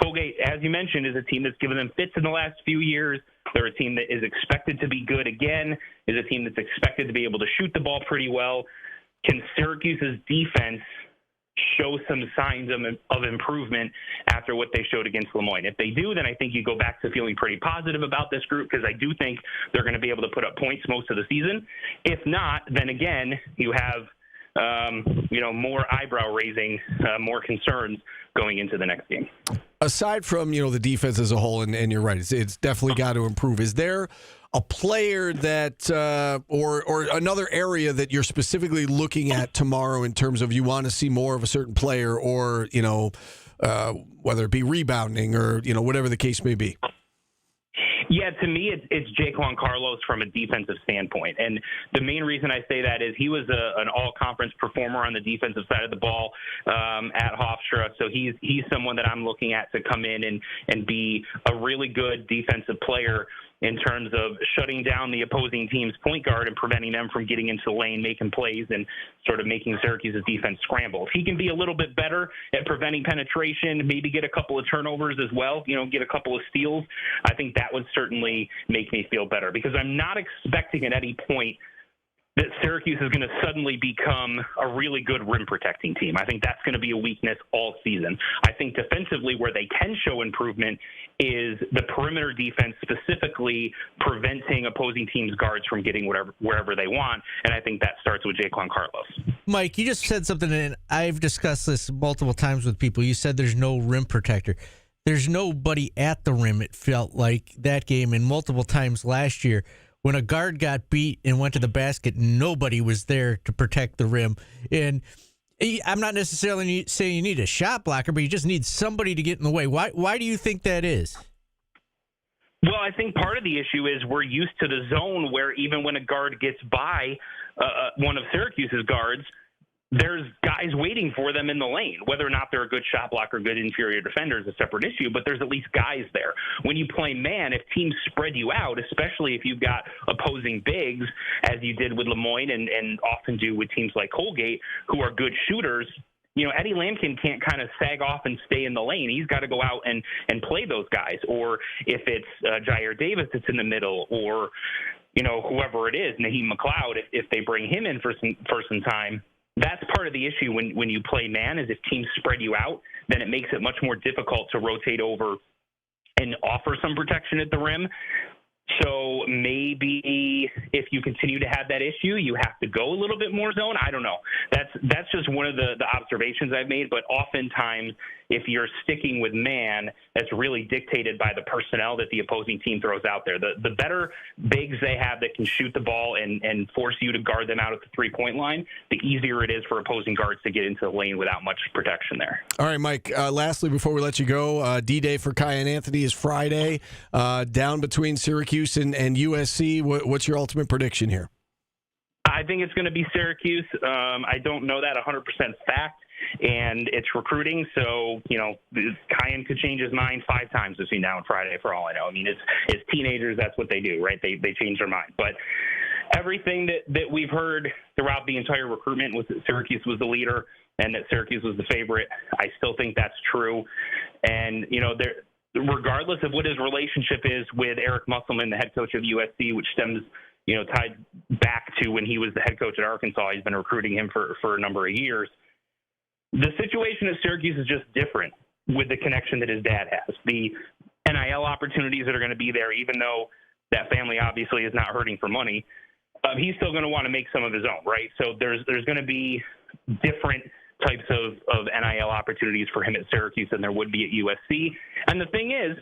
S11: Colgate, as you mentioned, is a team that's given them fits in the last few years. They're a team that is expected to be good again, is a team that's expected to be able to shoot the ball pretty well. Can Syracuse's defense show some signs of improvement after what they showed against Lemoyne? If they do, then I think you go back to feeling pretty positive about this group because I do think they're going to be able to put up points most of the season. If not, then again, you have more eyebrow raising, more concerns going into the next game.
S3: Aside from the defense as a whole, and you're right, it's definitely got to improve. Is there a player that or another area that you're specifically looking at tomorrow in terms of you want to see more of a certain player, or whether it be rebounding or whatever the case may be?
S11: Yeah, to me, it's Jaquan Carlos from a defensive standpoint. And the main reason I say that is he was an all-conference performer on the defensive side of the ball at Hofstra. So he's someone that I'm looking at to come in and be a really good defensive player in terms of shutting down the opposing team's point guard and preventing them from getting into the lane, making plays, and sort of making Syracuse's defense scramble. If he can be a little bit better at preventing penetration, maybe get a couple of turnovers as well, get a couple of steals, I think that would certainly make me feel better because I'm not expecting at any point that Syracuse is going to suddenly become a really good rim protecting team. I think that's going to be a weakness all season. I think defensively where they can show improvement is the perimeter defense, specifically preventing opposing teams' guards from getting wherever they want, and I think that starts with Jaquan Carlos.
S2: Mike, you just said something, and I've discussed this multiple times with people. You said there's no rim protector. There's nobody at the rim, it felt like, that game, and multiple times last year. When a guard got beat and went to the basket, nobody was there to protect the rim. And I'm not necessarily saying you need a shot blocker, but you just need somebody to get in the way. Why do you think that is?
S11: Well, I think part of the issue is we're used to the zone where even when a guard gets by one of Syracuse's guards, there's guys waiting for them in the lane. Whether or not they're a good shot blocker, good interior defender is a separate issue, but there's at least guys there. When you play man, if teams spread you out, especially if you've got opposing bigs, as you did with Lemoyne and often do with teams like Colgate, who are good shooters, Eddie Lampkin can't kind of sag off and stay in the lane. He's got to go out and play those guys. Or if it's Jair Davis that's in the middle, or, whoever it is, Naheem McLeod, if they bring him in for some time, that's part of the issue when you play man, is if teams spread you out, then it makes it much more difficult to rotate over and offer some protection at the rim. So maybe if you continue to have that issue, you have to go a little bit more zone. I don't know. That's just one of the observations I've made. But oftentimes, if you're sticking with man, that's really dictated by the personnel that the opposing team throws out there. The better bigs they have that can shoot the ball and force you to guard them out at the three-point line, the easier it is for opposing guards to get into the lane without much protection there.
S3: All right, Mike, lastly, before we let you go, D-Day for Kai and Anthony is Friday, down between Syracuse and USC. What's your ultimate prediction here?
S11: I think it's going to be Syracuse. I don't know that 100% fact. And it's recruiting, so, Kyan could change his mind 5 times between now and Friday, for all I know. I mean, it's teenagers, that's what they do, right? They change their mind. But everything that we've heard throughout the entire recruitment was that Syracuse was the leader and that Syracuse was the favorite. I still think that's true. And, regardless of what his relationship is with Eric Musselman, the head coach of USC, which stems, tied back to when he was the head coach at Arkansas, he's been recruiting him for a number of years. The situation at Syracuse is just different with the connection that his dad has. The NIL opportunities that are going to be there, even though that family obviously is not hurting for money, he's still going to want to make some of his own, right? So there's going to be different types of NIL opportunities for him at Syracuse than there would be at USC. And the thing is,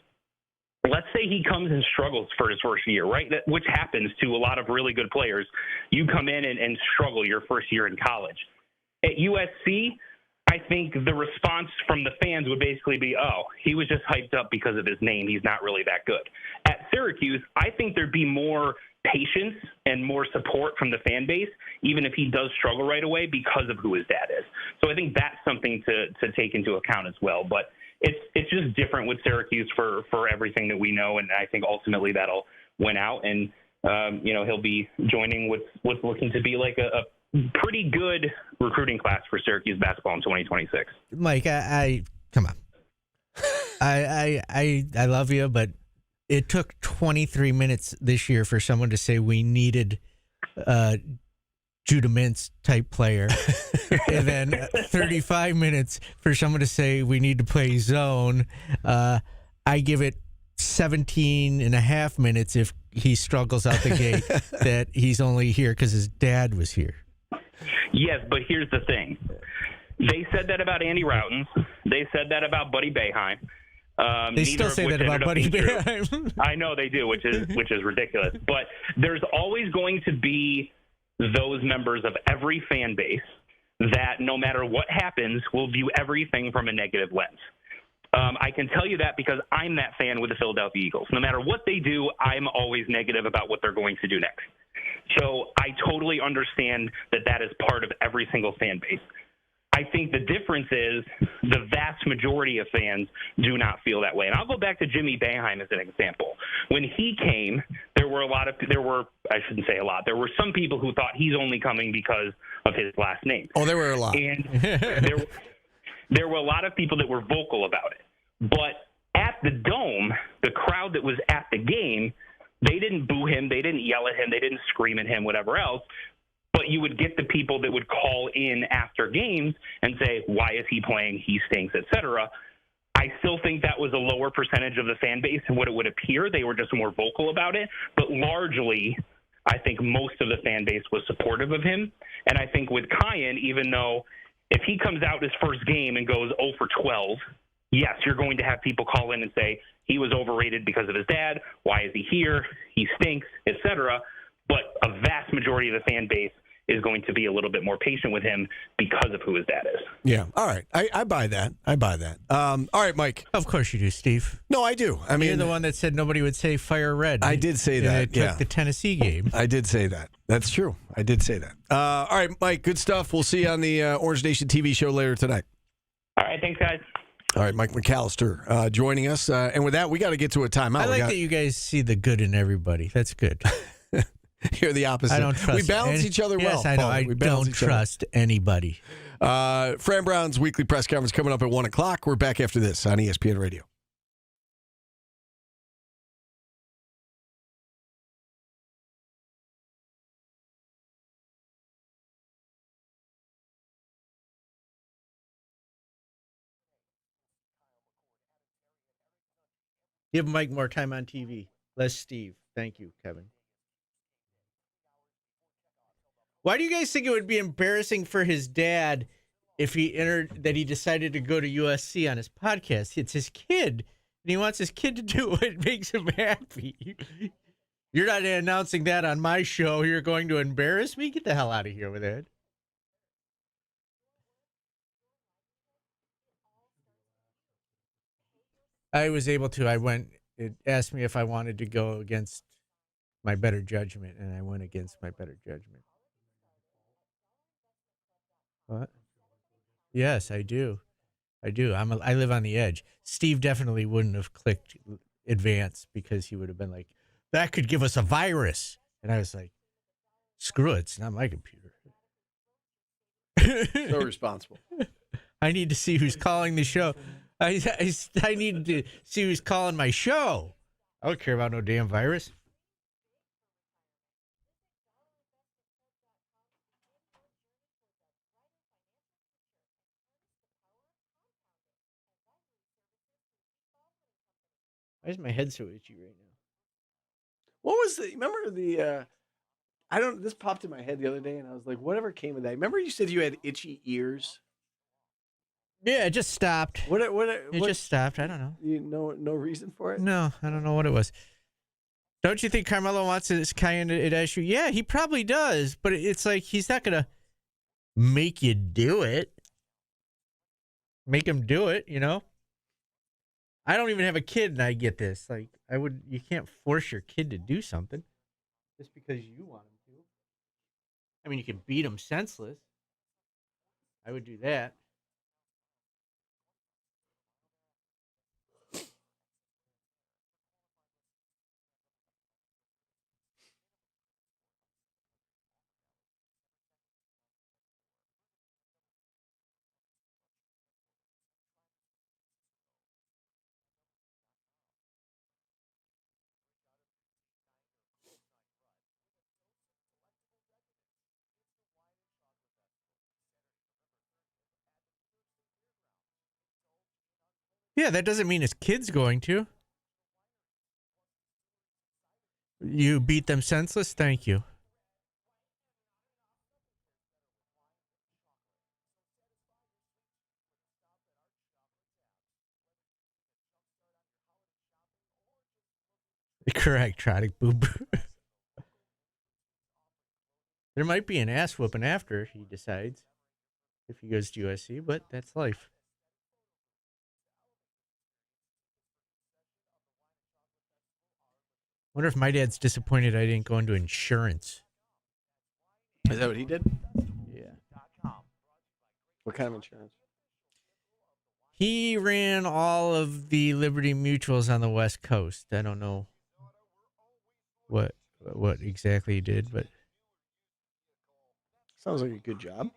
S11: let's say he comes and struggles for his first year, right? Which happens to a lot of really good players. You come in and struggle your first year in college. At USC, I think the response from the fans would basically be, oh, he was just hyped up because of his name. He's not really that good. At Syracuse, I think there'd be more patience and more support from the fan base, even if he does struggle right away because of who his dad is. So I think that's something to take into account as well. But it's just different with Syracuse for everything that we know, and I think ultimately that'll win out. And, he'll be joining what's looking to be like a pretty good recruiting class for Syracuse basketball in 2026.
S2: Mike, I come on. I love you, but it took 23 minutes this year for someone to say we needed Judah Mintz type player, and then 35 minutes for someone to say we need to play zone. I give it 17 and a half minutes if he struggles out the gate that he's only here because his dad was here.
S11: Yes, but here's the thing. They said that about Andy Routens. They said that about Buddy Boeheim.
S2: They still say that about Buddy Boeheim.
S11: I know they do, which is ridiculous. But there's always going to be those members of every fan base that no matter what happens will view everything from a negative lens. I can tell you that because I'm that fan with the Philadelphia Eagles. No matter what they do, I'm always negative about what they're going to do next. So I totally understand that is part of every single fan base. I think the difference is the vast majority of fans do not feel that way. And I'll go back to Jimmy Boeheim as an example. When he came, there were some people who thought he's only coming because of his last name.
S3: Oh, there were a lot.
S11: And there were a lot of people that were vocal about it. But at the Dome, the crowd that was at the game, they didn't boo him, they didn't yell at him, they didn't scream at him, whatever else. But you would get the people that would call in after games and say, why is he playing? He stinks, etc. I still think that was a lower percentage of the fan base than what it would appear. They were just more vocal about it. But largely, I think most of the fan base was supportive of him. And I think with Kyan, even though if he comes out his first game and goes 0 for 12, yes, you're going to have people call in and say he was overrated because of his dad. Why is he here? He stinks, etc. But a vast majority of the fan base is going to be a little bit more patient with him because of who his dad is.
S3: Yeah. All right. I buy that. All right, Mike.
S2: Of course you do, Steve.
S3: No, I do. I mean,
S2: you're the one that said nobody would say fire red.
S3: I did say that.
S2: It took the Tennessee game.
S3: I did say that. That's true. I did say that. All right, Mike. Good stuff. We'll see you on the Orange Nation TV show later tonight.
S11: All right. Thanks, guys.
S3: All right, Mike McAllister joining us. And with that, we got to get to a timeout.
S2: I like that you guys see the good in everybody. That's good.
S3: You're the opposite.
S2: I don't trust.
S3: We balance each other well.
S2: Yes, I know.
S3: Paul.
S2: I don't trust anybody.
S3: Fran Brown's weekly press conference coming up at 1 o'clock. We're back after this on ESPN Radio.
S2: Give Mike more time on TV. Less Steve. Thank you, Kevin. Why do you guys think it would be embarrassing for his dad if he decided to go to USC on his podcast? It's his kid, and he wants his kid to do what makes him happy. You're not announcing that on my show. You're going to embarrass me? Get the hell out of here with that. I was able to. It asked me if I wanted to go against my better judgment, and I went against my better judgment. What? Yes, I do. I live on the edge. Steve definitely wouldn't have clicked advance because he would have been like, that could give us a virus. And I was like, screw it. It's not my computer.
S3: So responsible.
S2: I need to see who's calling the show. I need to see who's calling my show. I don't care about no damn virus. Why is my head so itchy right now?
S3: What was this popped in my head the other day, and I was like, whatever came of that? Remember you said you had itchy ears?
S2: Yeah, it just stopped.
S3: It
S2: just stopped. I don't know.
S3: You know, no reason for it?
S2: No, I don't know what it was. Don't you think Carmelo wants this kind of issue? Yeah, he probably does, but it's like he's not going to make you do it. Make him do it, you know? I don't even have a kid, and I get this. Like, you can't force your kid to do something just because you want him to. I mean, you can beat him senseless. I would do that. Yeah, that doesn't mean his kid's going to. You beat them senseless? Thank you. Correct, Trottic Boob. There might be an ass whooping after he decides if he goes to USC, but that's life. Wonder if my dad's disappointed I didn't go into insurance.
S3: Is that what he did?
S2: Yeah.
S3: What kind of insurance?
S2: He ran all of the Liberty Mutuals on the West Coast. I don't know what exactly he did, but
S3: sounds like a good job.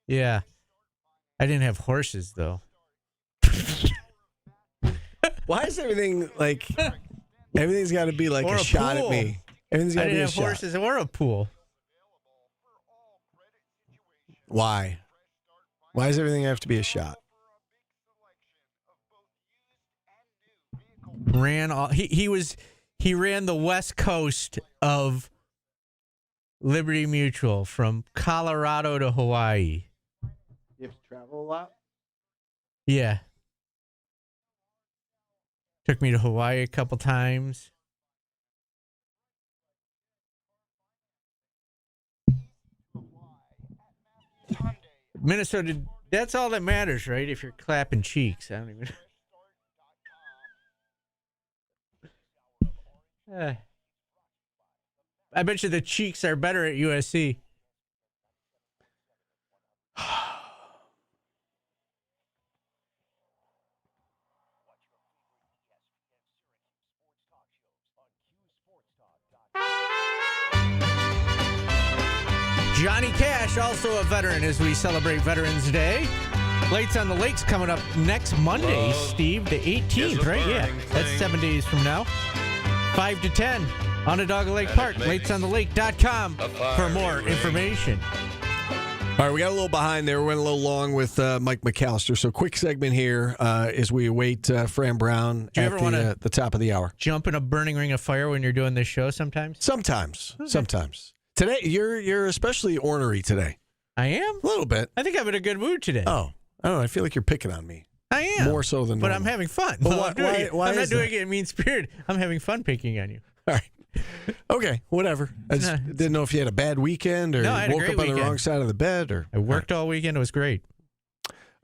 S2: Yeah. I didn't have horses though.
S3: Why is everything like everything's got to be like
S2: or
S3: a shot
S2: pool.
S3: at me? Everything's got to be a
S2: I didn't
S3: shot.
S2: have horses or a pool.
S3: Why? Why does everything have to be a shot?
S2: He ran the West Coast of Liberty Mutual from Colorado to Hawaii.
S3: You have to travel a lot?
S2: Yeah. Took me to Hawaii a couple times. Minnesota, that's all that matters, right? If you're clapping cheeks. I don't even... I bet you the cheeks are better at USC. Johnny Cash, also a veteran as we celebrate Veterans Day. Lights on the Lake's coming up next Monday, Steve, the 18th, right? Yeah, that's 7 days from now. 5 to 10, Onondaga Lake Park. LightsOnTheLake.com for more information.
S3: All right, we got a little behind there. We went a little long with Mike McAllister. So quick segment here as we await Fran Brown at the top of the hour.
S2: Jump in a burning ring of fire when you're doing this show sometimes?
S3: Sometimes. Today, you're especially ornery today.
S2: I am?
S3: A little bit.
S2: I think I'm in a good mood today.
S3: Oh, I don't know. I feel like you're picking on me.
S2: I am.
S3: More so than
S2: But
S3: normal.
S2: I'm having fun.
S3: Well,
S2: I'm not doing it in mean spirit. I'm having fun picking on you.
S3: All right. Okay, whatever. I just didn't know if you had a bad weekend or
S2: No, I had a
S3: woke
S2: great
S3: up on
S2: weekend.
S3: the wrong side of the bed. Or
S2: I worked all weekend. It was great.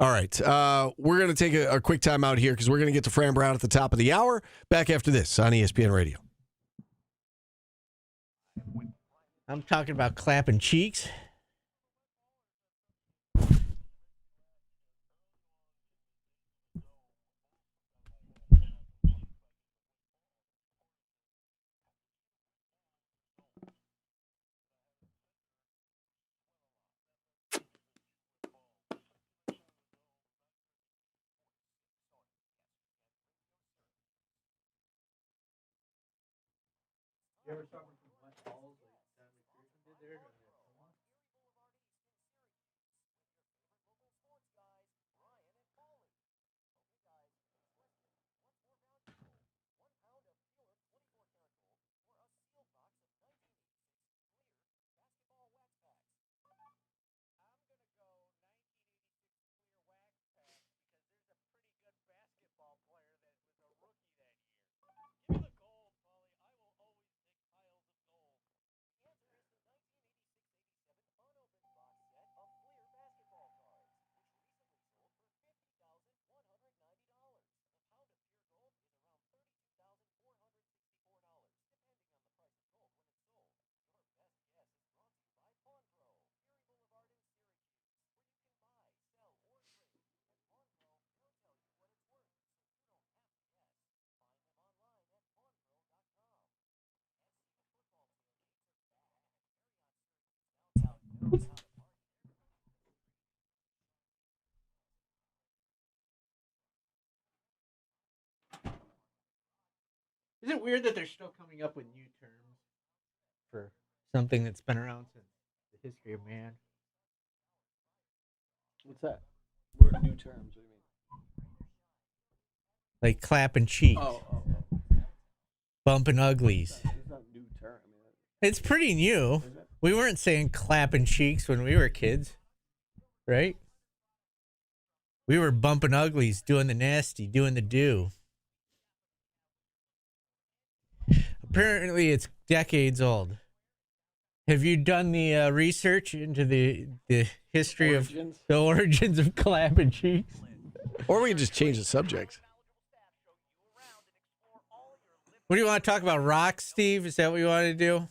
S3: All right. We're going to take a quick time out here because we're going to get to Fran Brown at the top of the hour. Back after this on ESPN Radio.
S2: I'm talking about clapping cheeks. Is it weird that they're still coming up with new terms for something that's been around since the history of man?
S3: What's that? What are new terms? What do you mean?
S2: Like clapping cheeks. Bumping uglies.
S3: It's not a new term.
S2: It's pretty new. We weren't saying clapping cheeks when we were kids, right? We were bumping uglies, doing the nasty, doing the do. Apparently, it's decades old. Have you done the research into the history of the origins of clapping cheeks?
S3: Or we can just change the subject.
S2: What do you want to talk about? Rocks, Steve? Is that what you want to do?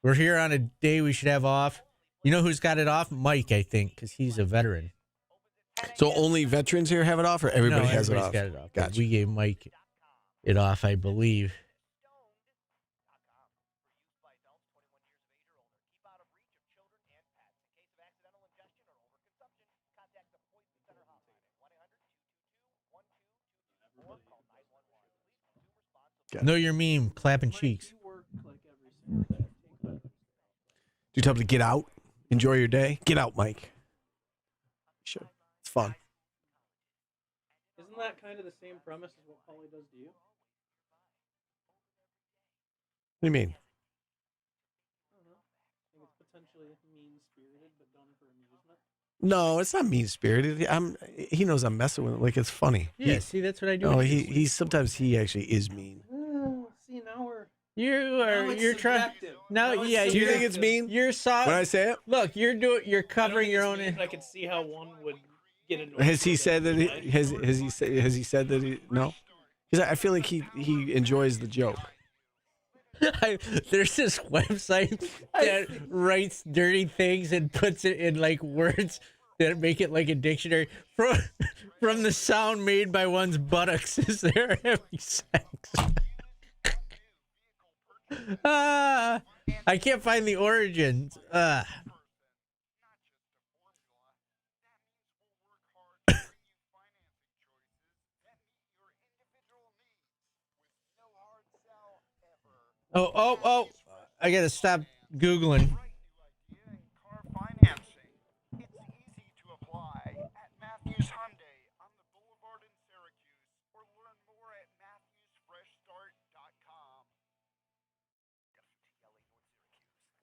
S2: We're here on a day we should have off. You know who's got it off? Mike, I think, because he's a veteran.
S3: So only veterans here have it off, or everybody has it off?
S2: Got it off.
S3: Gotcha.
S2: We gave Mike it off, I believe. Know your meme, clapping cheeks.
S3: Do you tell them to get out? Enjoy your day? Get out, Mike. Sure. It's fun.
S8: Isn't that kind of the same premise as what Paulie does to you?
S3: What do you mean?
S8: I don't know. I think it's potentially mean-spirited, but done for amusement.
S3: No, it's not mean-spirited. He knows I'm messing with him. Like, it's funny.
S2: Yeah, see, that's what I do.
S3: No, he sometimes he actually is mean.
S8: See, now we're
S2: You're trying. No, yeah.
S3: Do you think it's mean?
S2: You're soft.
S3: When I say it?
S2: Look, you're covering your own.
S8: I can see how one would get annoyed.
S3: Has he said that? Has he said that? No. Because I feel like he enjoys the joke.
S2: There's this website that writes dirty things and puts it in like words that make it like a dictionary. From the sound made by one's buttocks as they're having sex. I can't find the origins. Oh! I gotta stop Googling.
S12: It's easy to apply at Matthews Hyundai on the Boulevard in Syracuse, or learn more at MatthewsFreshStart.com.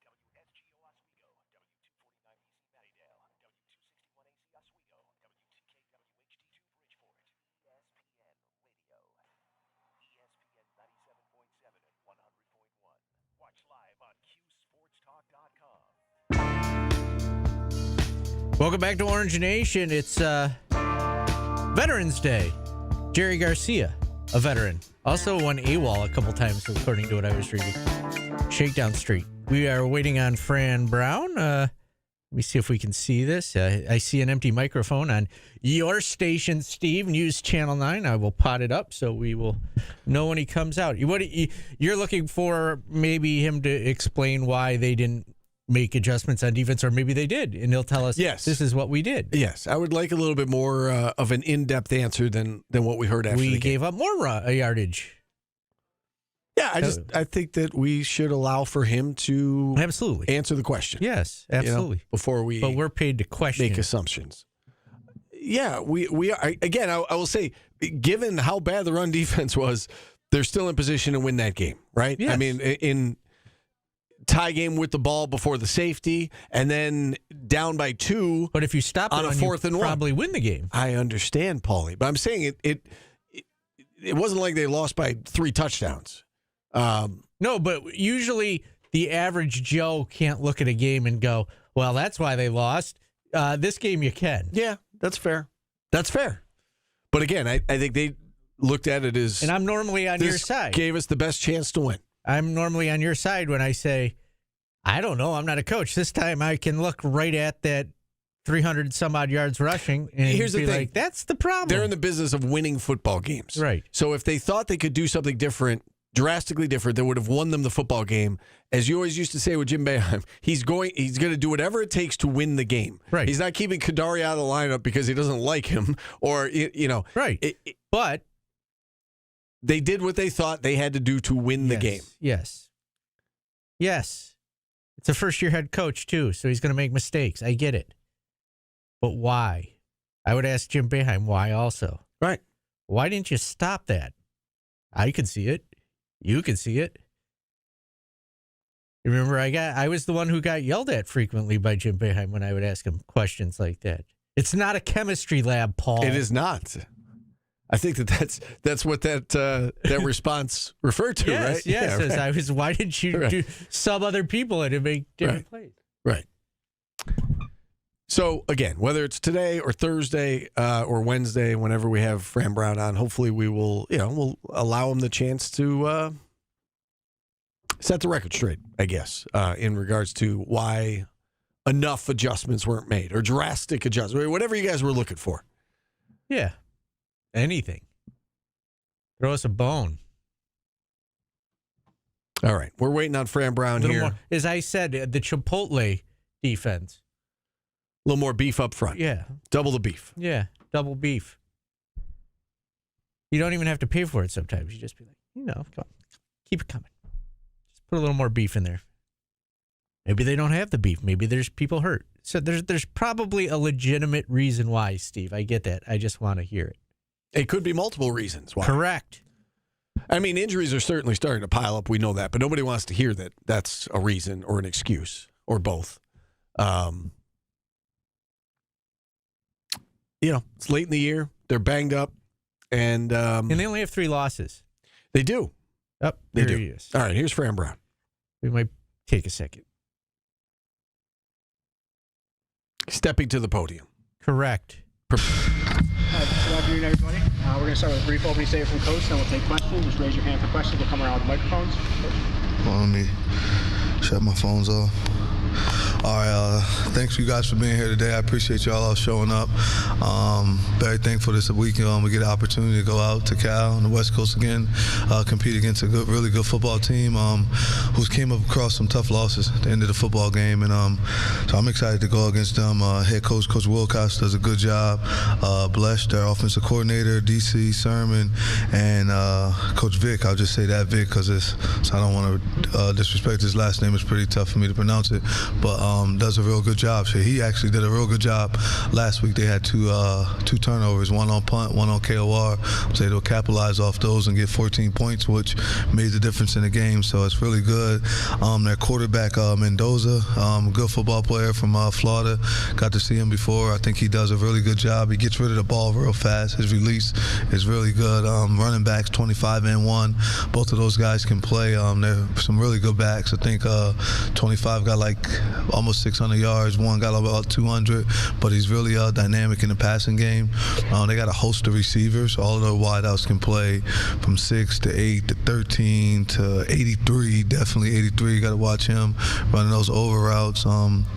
S12: WTLA North Syracuse, WSGO Oswego, W249EC Mattydale, W261AC Oswego, W2KWHD2 Bridgeport, ESPN Radio, ESPN 97.7 and 100.1. Watch live on QSportsTalk.com.
S2: Welcome back to Orange Nation. It's Veterans Day. Jerry Garcia, a veteran. Also won AWOL a couple times, according to what I was reading. Shakedown Street. We are waiting on Fran Brown. Let me see if we can see this. I see an empty microphone on your station, Steve, News Channel 9. I will pot it up so we will know when he comes out. You're looking for maybe him to explain why they didn't make adjustments on defense, or maybe they did, and he'll tell us, yes, this is what we did.
S3: Yes, I would like a little bit more of an in-depth answer than what we heard after the game.
S2: We gave up more yardage.
S3: Yeah, I think that we should allow for him to
S2: absolutely
S3: answer the question.
S2: Yes, absolutely.
S3: Before we,
S2: but we're paid to question,
S3: make assumptions. Yeah, we are. Again, I will say, given how bad the run defense was, they're still in position to win that game, right?
S2: Yes.
S3: I mean, in tie game with the ball before the safety, and then down by 2.
S2: But if you stop
S3: on a 4th and 1,
S2: probably win the game.
S3: I understand, Paulie, but I'm saying it wasn't like they lost by 3 touchdowns.
S2: No, but usually the average Joe can't look at a game and go, well, that's why they lost. This game you can.
S3: Yeah, that's fair. That's fair. But again, I think they looked at it as,
S2: and I'm normally on your side.
S3: Gave us the best chance to win. I'm
S2: normally on your side when I say, I don't know, I'm not a coach. This time I can look right at that 300 some odd yards rushing and
S3: here's
S2: be
S3: the thing.
S2: Like, that's the problem.
S3: They're in the business of winning football games.
S2: Right.
S3: So if they thought they could do something different, drastically different, that would have won them the football game, as you always used to say with Jim Boeheim, he's going to do whatever it takes to win the game.
S2: Right.
S3: He's not keeping Kadari out of the lineup because he doesn't like him, or,
S2: Right. But
S3: they did what they thought they had to do to win the game.
S2: Yes. It's a first-year head coach, too, so he's going to make mistakes. I get it. But why? I would ask Jim Boeheim why also.
S3: Right.
S2: Why didn't you stop that? I could see it. You could see it. Remember, I was the one who got yelled at frequently by Jim Boeheim when I would ask him questions like that. It's not a chemistry lab, Paul.
S3: It is not. I think that's what that response referred to,
S2: yes,
S3: right?
S2: Yes,
S3: yeah, right.
S2: Why didn't you do sub other people in and make different plays?
S3: Right. So, again, whether it's today or Thursday or Wednesday, whenever we have Fran Brown on, hopefully we will, we'll allow him the chance to set the record straight, I guess, in regards to why enough adjustments weren't made or drastic adjustments, whatever you guys were looking for.
S2: Yeah. Anything. Throw us a bone.
S3: All right. We're waiting on Fran Brown here.
S2: More, as I said, the Chipotle defense.
S3: A little more beef up front.
S2: Yeah.
S3: Double the beef.
S2: Yeah. Double beef. You don't even have to pay for it sometimes. You just be like, come on, keep it coming. Just put a little more beef in there. Maybe they don't have the beef. Maybe there's people hurt. So there's probably a legitimate reason why, Steve. I get that. I just want to hear it.
S3: It could be multiple reasons why.
S2: Correct.
S3: I mean, injuries are certainly starting to pile up. We know that. But nobody wants to hear that that's a reason or an excuse or both. It's late in the year. They're banged up. And
S2: they only have 3 losses.
S3: They do.
S2: Up
S3: They
S2: there
S3: do.
S2: he is.
S3: All right, here's Fran Brown.
S2: We might take a second.
S3: Stepping to the podium.
S2: Correct.
S13: Good afternoon, everybody. We're going to start with a brief opening statement from Coach, then we'll take questions. Just raise your hand for questions. We'll come around with microphones.
S9: Well, let me shut my phones off. All right, thanks you guys for being here today. I appreciate y'all all showing up. Very thankful this weekend we get an opportunity to go out to Cal on the West Coast again, compete against a really good football team who's came up across some tough losses at the end of the football game, and so I'm excited to go against them. Head coach Wilcox does a good job. Blesh, their offensive coordinator, DC Sermon, and Coach Vic. I'll just say that Vic because I don't want to disrespect his last name. It's pretty tough for me to pronounce it, but does a real good job. So he actually did a real good job last week. They had two turnovers, one on punt, one on KOR. Was able to capitalize off those and get 14 points, which made the difference in the game. So it's really good. Their quarterback Mendoza, good football player from Florida. Got to see him before. I think he does a really good job. He gets rid of the ball real fast. His release is really good. Running backs 25 and 1. Both of those guys can play. They're some really good backs. I think 25 got like almost 600 yards. One got about 200, but he's really dynamic in the passing game. They got a host of receivers. All of the wideouts can play from 6 to 8 to 13 to 83. Definitely 83. Got to watch him running those over routes.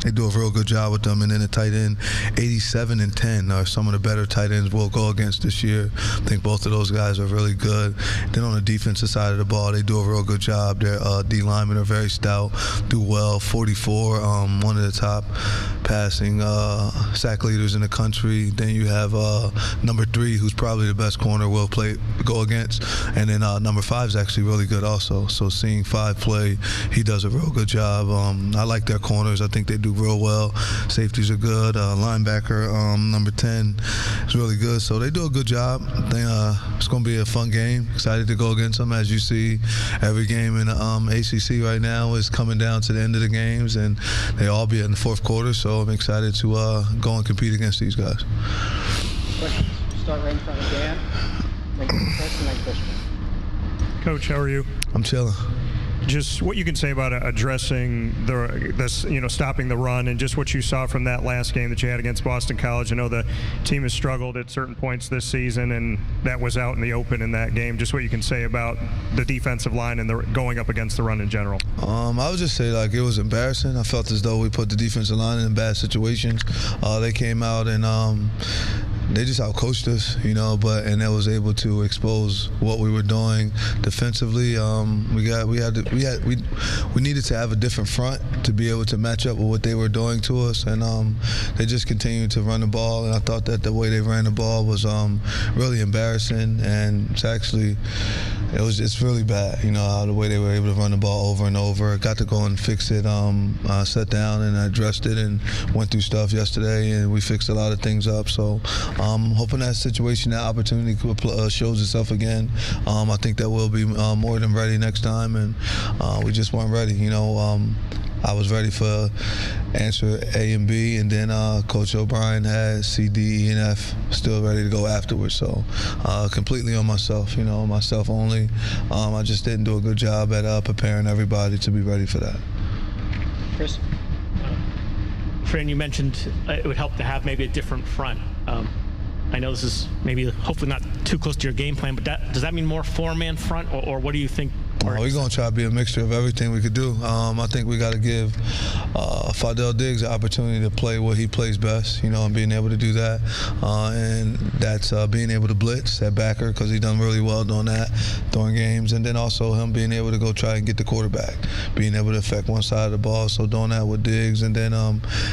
S9: They do a real good job with them. And then the tight end, 87 and 10 are some of the better tight ends we'll go against this year. I think both of those guys are really good. Then on the defensive side of the ball, they do a real good job. Their D linemen are very stout, do well. 44, one of the top passing sack leaders in the country. Then you have number 3, who's probably the best corner we'll go against. And then number 5 is actually really good also. So seeing 5 play, he does a real good job. I like their corners. I think they do real well. Safeties are good. Linebacker, number 10, is really good. So they do a good job. I think it's going to be a fun game. Excited to go against them. As you see, every game in the ACC right now is coming down to the end of the games, and they all be in the fourth quarter. So I'm excited to go and compete against these guys.
S13: Questions? Start right in front of Dan. Then Chris, and then Christian.
S14: Coach, how are you?
S9: I'm chilling.
S14: Just what you can say about addressing stopping the run, and just what you saw from that last game that you had against Boston College. I know the team has struggled at certain points this season, and that was out in the open in that game. Just what you can say about the defensive line and going up against the run in general.
S9: I would just say it was embarrassing. I felt as though we put the defensive line in bad situations. They came out and they just outcoached us, and they was able to expose what we were doing defensively. We needed to have a different front to be able to match up with what they were doing to us, and they just continued to run the ball. And I thought that the way they ran the ball was really embarrassing, and it's really bad. The way they were able to run the ball over and over. Got to go and fix it. Sat down and I addressed it and went through stuff yesterday, and we fixed a lot of things up. So hoping that situation, that opportunity shows itself again. I think that we'll be more than ready next time, and we just weren't ready. I was ready for answer A and B, and then Coach O'Brien had C, D, E, and F still ready to go afterwards. So completely on myself, myself only. I just didn't do a good job at preparing everybody to be ready for that.
S13: Chris?
S15: Fran, you mentioned it would help to have maybe a different front. I know this is maybe hopefully not too close to your game plan, but does that mean more 4-man front, or what do you think?
S9: We're going to try to be a mixture of everything we could do. I think we got to give Fadel Diggs the opportunity to play what he plays best, and being able to do that. And that's being able to blitz at backer, because he done really well doing that during games. And then also him being able to go try and get the quarterback, being able to affect one side of the ball. So doing that with Diggs, and then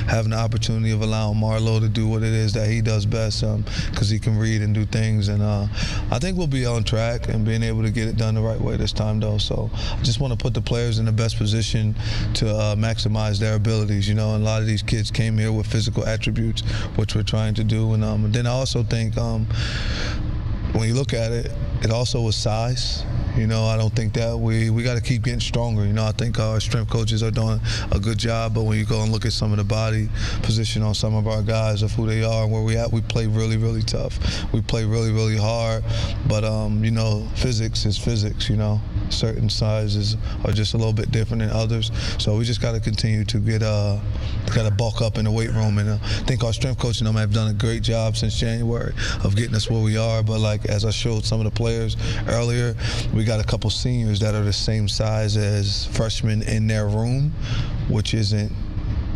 S9: having the opportunity of allowing Marlowe to do what it is that he does best, because he can read and do things. And I think we'll be on track and being able to get it done the right way this time, though. So I just want to put the players in the best position to maximize their abilities. And a lot of these kids came here with physical attributes, which we're trying to do. And then I also think when you look at it, it also was size. I don't think that we got to keep getting stronger. I think our strength coaches are doing a good job, but when you go and look at some of the body position on some of our guys of who they are and where we at, we play really, really tough. We play really, really hard, but physics is physics. Certain sizes are just a little bit different than others. So we just got to continue to get got to bulk up in the weight room. And I think our strength coach and them have done a great job since January of getting us where we are. But like as I showed some of the players earlier, we got a couple seniors that are the same size as freshmen in their room, which isn't,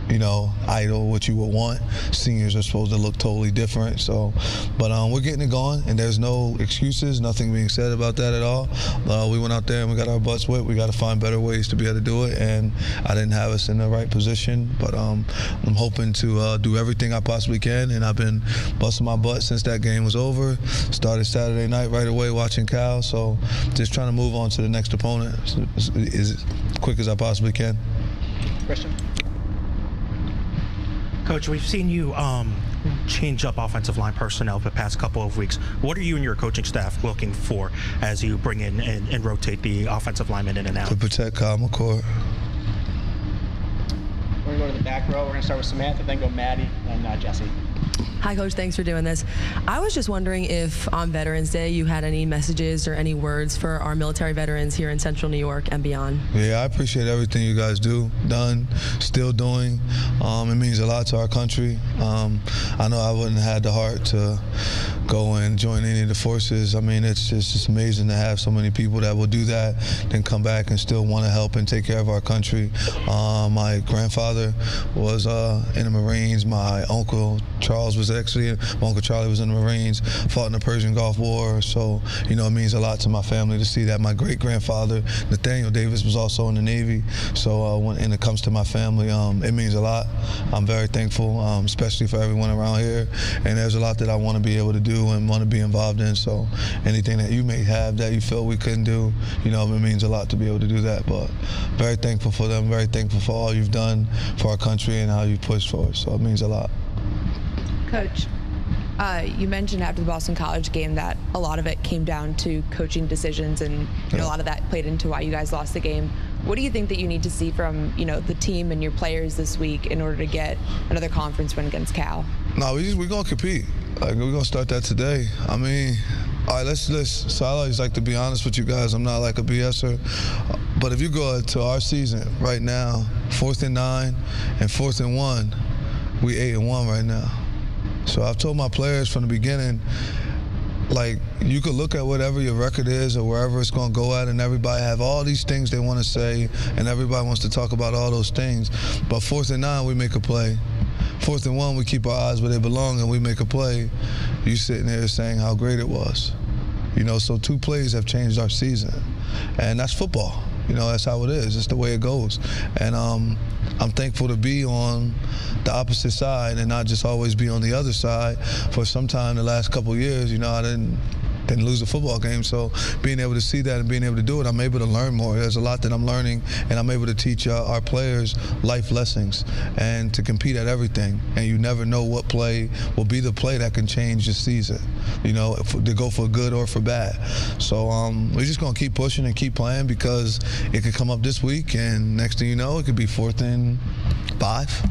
S9: you know, idle what you would want. Seniors are supposed to look totally different. So, but we're getting it going, and there's no excuses, nothing being said about that at all. We went out there and we got our butts whipped. We got to find better ways to be able to do it, and I didn't have us in the right position. But I'm hoping to do everything I possibly can, and I've been busting my butt since that game was over. Started Saturday night right away watching Cal, so just trying to move on to the next opponent as quick as I possibly can.
S13: Question.
S16: Coach, we've seen you change up offensive line personnel the past couple of weeks. What are you and your coaching staff looking for as you bring in and rotate the offensive linemen in and out?
S9: To protect Kyle McCord.
S13: We're going to go to the back row. We're going to start with Samantha, then go Maddie, and Jesse.
S17: Hi, Coach. Thanks for doing this. I was just wondering if on Veterans Day you had any messages or any words for our military veterans here in Central New York and beyond.
S9: Yeah, I appreciate everything you guys done, still doing. It means a lot to our country. I know I wouldn't have had the heart to go and join any of the forces. I mean, it's just amazing to have so many people that will do that, then come back and still want to help and take care of our country. My grandfather was in the Marines. My uncle Charles was actually, my Uncle Charlie was in the Marines, fought in the Persian Gulf War. So, you know, it means a lot to my family to see that. My great-grandfather, Nathaniel Davis, was also in the Navy. So when it comes to my family, it means a lot. I'm very thankful, especially for everyone around here. And there's a lot that I want to be able to do and want to be involved in. So anything that you may have that you feel we couldn't do, you know, it means a lot to be able to do that. But very thankful for them, very thankful for all you've done for our country and how you pushed for us. So it means a lot.
S18: Coach, you mentioned after the Boston College game that a lot of it came down to coaching decisions, and you know, a lot of that played into why you guys lost the game. What do you think that you need to see from, you know, the team and your players this week in order to get another conference win against Cal?
S9: No, we're gonna compete. Like, we're gonna start that today. I mean, all right, so I always like to be honest with you guys. I'm not like a BSer. But if you go to our season right now, 4th and 9 and 4th and 1, we 8-1 right now. So I've told my players from the beginning, like, you could look at whatever your record is or wherever it's going to go at, and everybody have all these things they want to say, and everybody wants to talk about all those things. But 4th and 9, we make a play. 4th and 1, we keep our eyes where they belong, and we make a play. You sitting there saying how great it was. You know, so 2 plays have changed our season. And that's football. You know, that's how it is. It's the way it goes. And I'm thankful to be on the opposite side and not just always be on the other side. For some time the last couple of years, you know, I didn't lose a football game. So being able to see that and being able to do it, I'm able to learn more. There's a lot that I'm learning, and I'm able to teach our players life lessons and to compete at everything. And you never know what play will be the play that can change your season, you know, to go for good or for bad. So we're just going to keep pushing and keep playing, because it could come up this week, and next thing you know, it could be 4th and 5.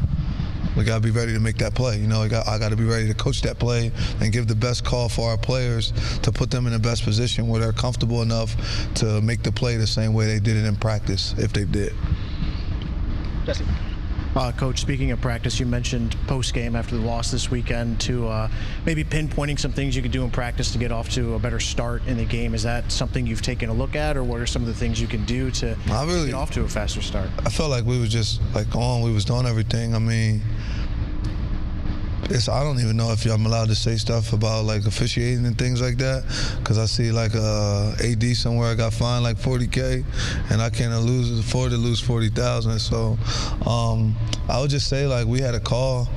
S9: We got to be ready to make that play. You know, I got to be ready to coach that play and give the best call for our players to put them in the best position where they're comfortable enough to make the play the same way they did it in practice, if they did.
S13: Jesse.
S19: Coach, speaking of practice, you mentioned post-game after the loss this weekend to maybe pinpointing some things you could do in practice to get off to a better start in the game. Is that something you've taken a look at, or what are some of the things you can do to get off to a faster start?
S9: I felt like we was just we was doing everything. I mean, I don't even know if I'm allowed to say stuff about like officiating and things like that, because I see like AD somewhere got fined like $40K, and I can't afford to lose $40,000. So I would just say, like, we had a call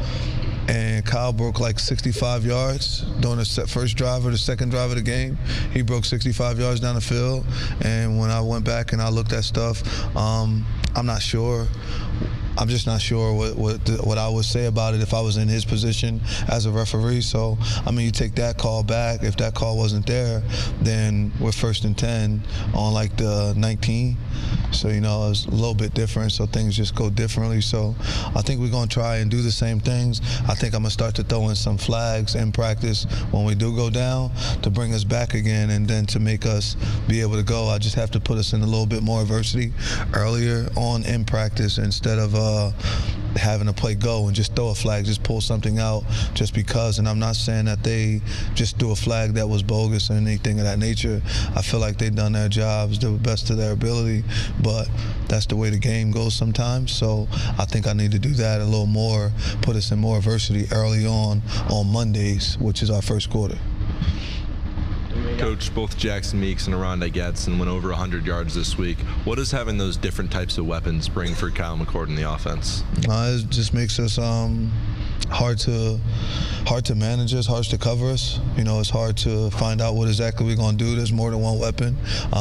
S9: and Kyle broke like 65 yards during the first drive or the second drive of the game. He broke 65 yards down the field, and when I went back and I looked at stuff, I'm not sure. I'm just not sure what I would say about it if I was in his position as a referee. So, I mean, you take that call back. If that call wasn't there, then we're 1st and 10 on like the 19. So, you know, it's a little bit different. So things just go differently. So I think we're going to try and do the same things. I think I'm going to start to throw in some flags in practice when we do go down to bring us back again and then to make us be able to go. I just have to put us in a little bit more adversity earlier on in practice instead of having to play go and just throw a flag, just pull something out just because. And I'm not saying that they just threw a flag that was bogus or anything of that nature. I feel like they've done their jobs to the best of their ability, but that's the way the game goes sometimes. So I think I need to do that a little more, put us in more adversity early on Mondays, which is our first quarter.
S20: Coach, both Jackson Meeks and Arondé Gadsden went over 100 yards this week. What does having those different types of weapons bring for Kyle McCord in the offense?
S9: It just makes us hard to manage us, hard to cover us. You know, it's hard to find out what exactly we're going to do. There's more than one weapon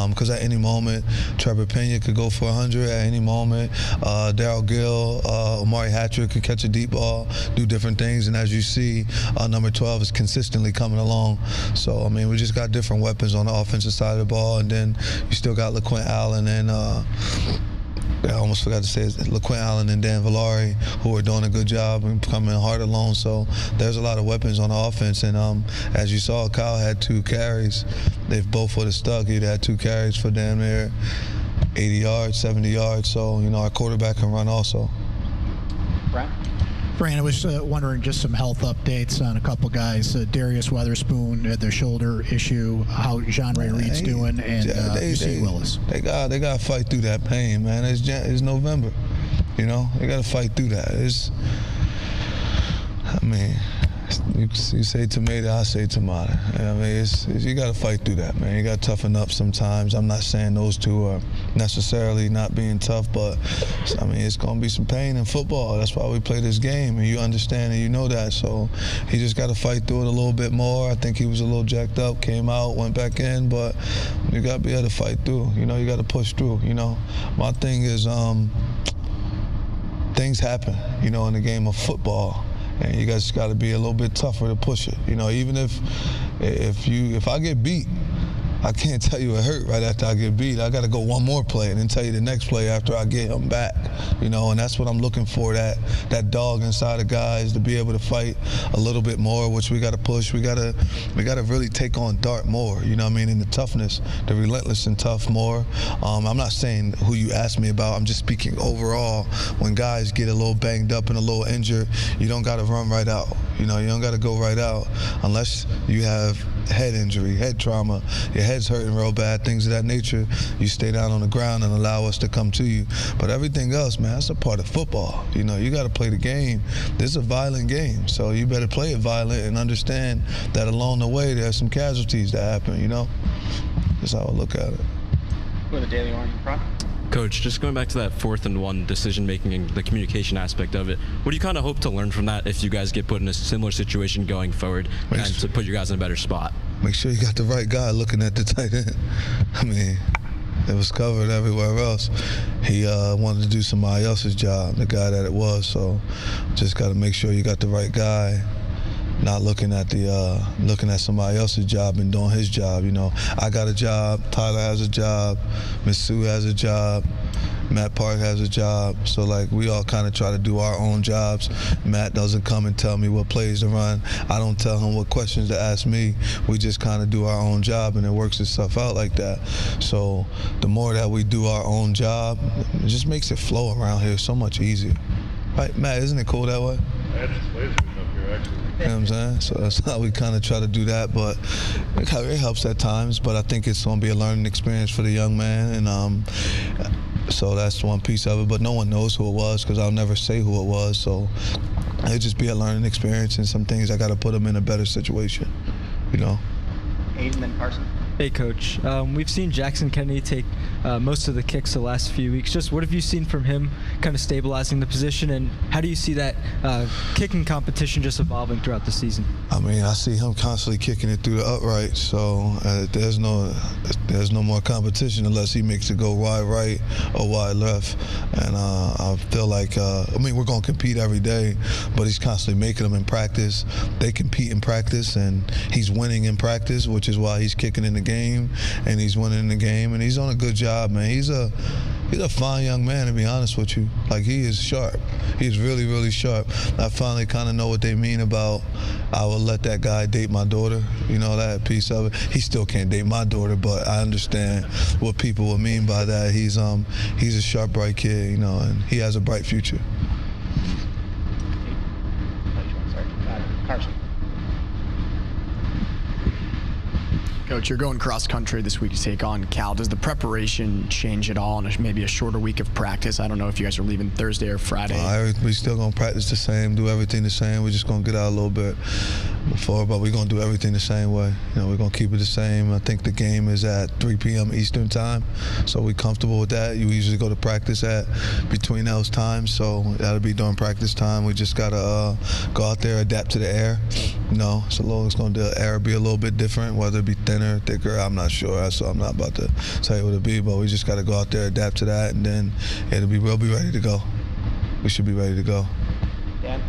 S9: because at any moment, Trevor Pena could go for 100. At any moment, Darryl Gill, Omari Hatcher could catch a deep ball, do different things. And as you see, number 12 is consistently coming along. So, I mean, we just got different weapons on the offensive side of the ball. And then you still got LaQuint Allen and I almost forgot to say it, LaQuint Allen and Dan Villari, who are doing a good job and coming hard alone. So there's a lot of weapons on the offense. And as you saw, Kyle had 2 carries. They've both would have stuck. He'd had 2 carries for damn near 80 yards, 70 yards. So, you know, our quarterback can run also.
S21: Fran, I was wondering just some health updates on a couple guys. Darius Weatherspoon had their shoulder issue. How Jean Ray Reed's doing, and UC Willis.
S9: They got to fight through that pain, man. It's November, you know. They got to fight through that. You say tomato, I say tomato. I mean, you got to fight through that, man. You got to toughen up sometimes. I'm not saying those two are necessarily not being tough, but I mean, it's going to be some pain in football. That's why we play this game, and you understand and you know that. So he just got to fight through it a little bit more. I think he was a little jacked up, came out, went back in, but you got to be able to fight through. You know, you got to push through. You know, my thing is things happen, you know, in the game of football. And you guys got to be a little bit tougher to push it. You know, even if I get beat, I can't tell you it hurt right after I get beat. I got to go one more play and then tell you the next play after I get him back. You know, and that's what I'm looking for, that dog inside of guys to be able to fight a little bit more, which we got to push. We got to really take on Dart more, you know what I mean, in the toughness, the relentless and tough more. I'm not saying who you asked me about. I'm just speaking overall. When guys get a little banged up and a little injured, you don't got to run right out. You know, you don't got to go right out unless you have head injury, head trauma, your head's hurting real bad, things of that nature. You stay down on the ground and allow us to come to you. But everything else, man, that's a part of football. You know, you got to play the game. This is a violent game, so you better play it violent and understand that along the way there's some casualties that happen, you know? That's how I look at it.
S13: Go to the Daily Orange in front.
S22: Coach, just going back to that 4th and 1 decision-making and the communication aspect of it, what do you kind of hope to learn from that if you guys get put in a similar situation going forward and to put you guys in a better spot?
S9: Make sure you got the right guy looking at the tight end. I mean, it was covered everywhere else. He wanted to do somebody else's job, the guy that it was, so just got to make sure you got the right guy. Not looking at somebody else's job and doing his job. You know, I got a job, Tyler has a job, Miss Sue has a job, Matt Park has a job. So like we all kind of try to do our own jobs. Matt doesn't come and tell me what plays to run. I don't tell him what questions to ask me. We just kind of do our own job, and it works itself out like that. So the more that we do our own job, it just makes it flow around here so much easier. Right, Matt, isn't it cool that way?
S23: That's lasers up here, actually.
S9: You know what I'm saying? So that's how we kind of try to do that, but it helps at times. But I think it's going to be a learning experience for the young man, and so that's one piece of it. But no one knows who it was because I'll never say who it was. So it'll just be a learning experience, and some things I got to put them in a better situation, you know.
S13: Aiden, then Carson.
S24: Hey, Coach. We've seen Jackson Kennedy take most of the kicks the last few weeks. Just what have you seen from him kind of stabilizing the position, and how do you see that kicking competition just evolving throughout the season?
S9: I mean, I see him constantly kicking it through the upright, so there's no there's no more competition unless he makes it go wide right or wide left. And I feel like, we're going to compete every day, but he's constantly making them in practice. They compete in practice, and he's winning in practice, which is why he's kicking in the game, and he's winning in the game, and he's on a good job, man. He's a fine young man, to be honest with you. Like, he is sharp. He's really, really sharp. I finally kind of know what they mean about, I will let that guy date my daughter. You know, that piece of it. He still can't date my daughter, but I understand what people will mean by that. He's a sharp, bright kid, you know, and he has a bright future.
S13: Carson. Coach, you're going cross country this week to take on Cal. Does the preparation change at all, and maybe a shorter week of practice? I don't know if you guys are leaving Thursday or Friday.
S9: We still gonna practice the same, do everything the same. We're just gonna get out a little bit before, but we're gonna do everything the same way. You know, we're gonna keep it the same. I think the game is at 3 p.m. Eastern time, so we're comfortable with that. You usually go to practice at between those times, so that'll be during practice time. We just gotta go out there, adapt to the air. You know, so it's gonna the air be a little bit different, whether it be thinner, thicker, I'm not sure, so I'm not about to tell you what it'll be, but we just got to go out there, adapt to that, and then we'll be ready to go. We should be ready to go.
S13: Dan?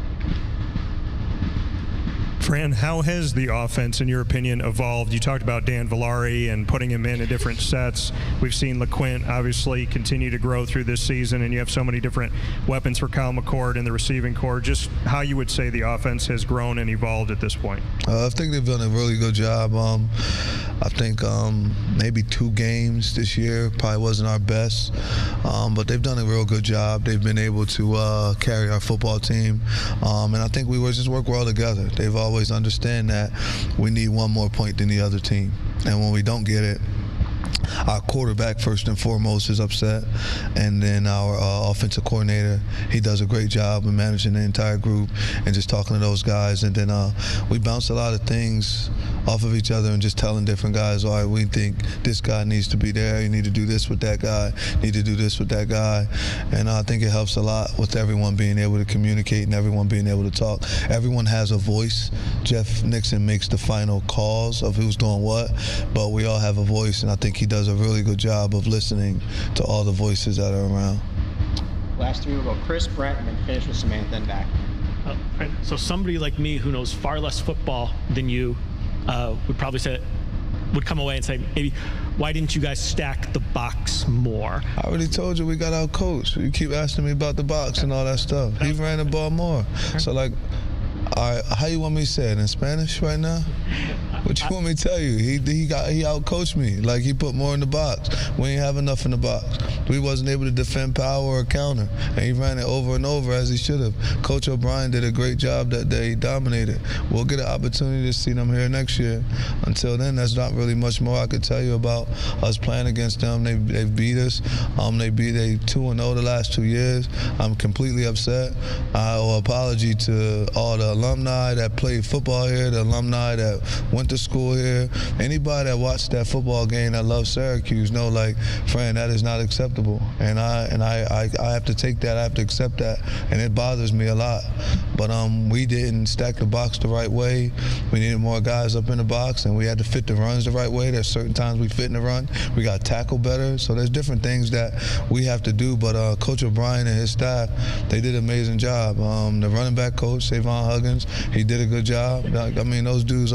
S14: Fran, how has the offense, in your opinion, evolved? You talked about Dan Villari and putting him in different sets. We've seen LeQuint obviously continue to grow through this season, and you have so many different weapons for Kyle McCord in the receiving corps. Just how you would say the offense has grown and evolved at this point?
S9: I think they've done a really good job. I think maybe 2 games this year probably wasn't our best, but they've done a real good job. They've been able to carry our football team, and I think we just work well together. They've always understand that we need one more point than the other team, and when we don't get it, our quarterback first and foremost is upset, and then our offensive coordinator, he does a great job of managing the entire group and just talking to those guys, and then we bounce a lot of things off of each other and just telling different guys, all right, we think this guy needs to be there, you need to do this with that guy, need to do this with that guy, and I think it helps a lot with everyone being able to communicate and everyone being able to talk. Everyone has a voice. Jeff Nixon makes the final calls of who's doing what, but we all have a voice, and I think he does a really good job of listening to all the voices that are around.
S13: Last 3 will go Chris, Brent, and then finish with Samantha and back.
S15: So somebody like me who knows far less football than you would come away and say, maybe, why didn't you guys stack the box more?
S9: I already told you we got out coached. You keep asking me about the box and all that stuff. He ran the ball more. So, like, all right, how you want me to say it in Spanish right now? What you want me to tell you? He out-coached me. Like, he put more in the box. We ain't have enough in the box. We wasn't able to defend power or counter, and he ran it over and over as he should have. Coach O'Brien did a great job that day. He dominated. We'll get an opportunity to see them here next year. Until then, there's not really much more I could tell you about us playing against them. They've beat us. They 2-0 the last 2 years. I'm completely upset. I owe an apology to all the alumni that played football here, the alumni that went to school here. Anybody that watched that football game that loves Syracuse know, like, Fran, that is not acceptable. And I have to take that, I have to accept that, and it bothers me a lot. But we didn't stack the box the right way. We needed more guys up in the box, and we had to fit the runs the right way. There's certain times we fit in the run. We got tackled better. So there's different things that we have to do. But Coach O'Brien and his staff, they did an amazing job. The running back coach, Savon Huggins, he did a good job. I mean, those dudes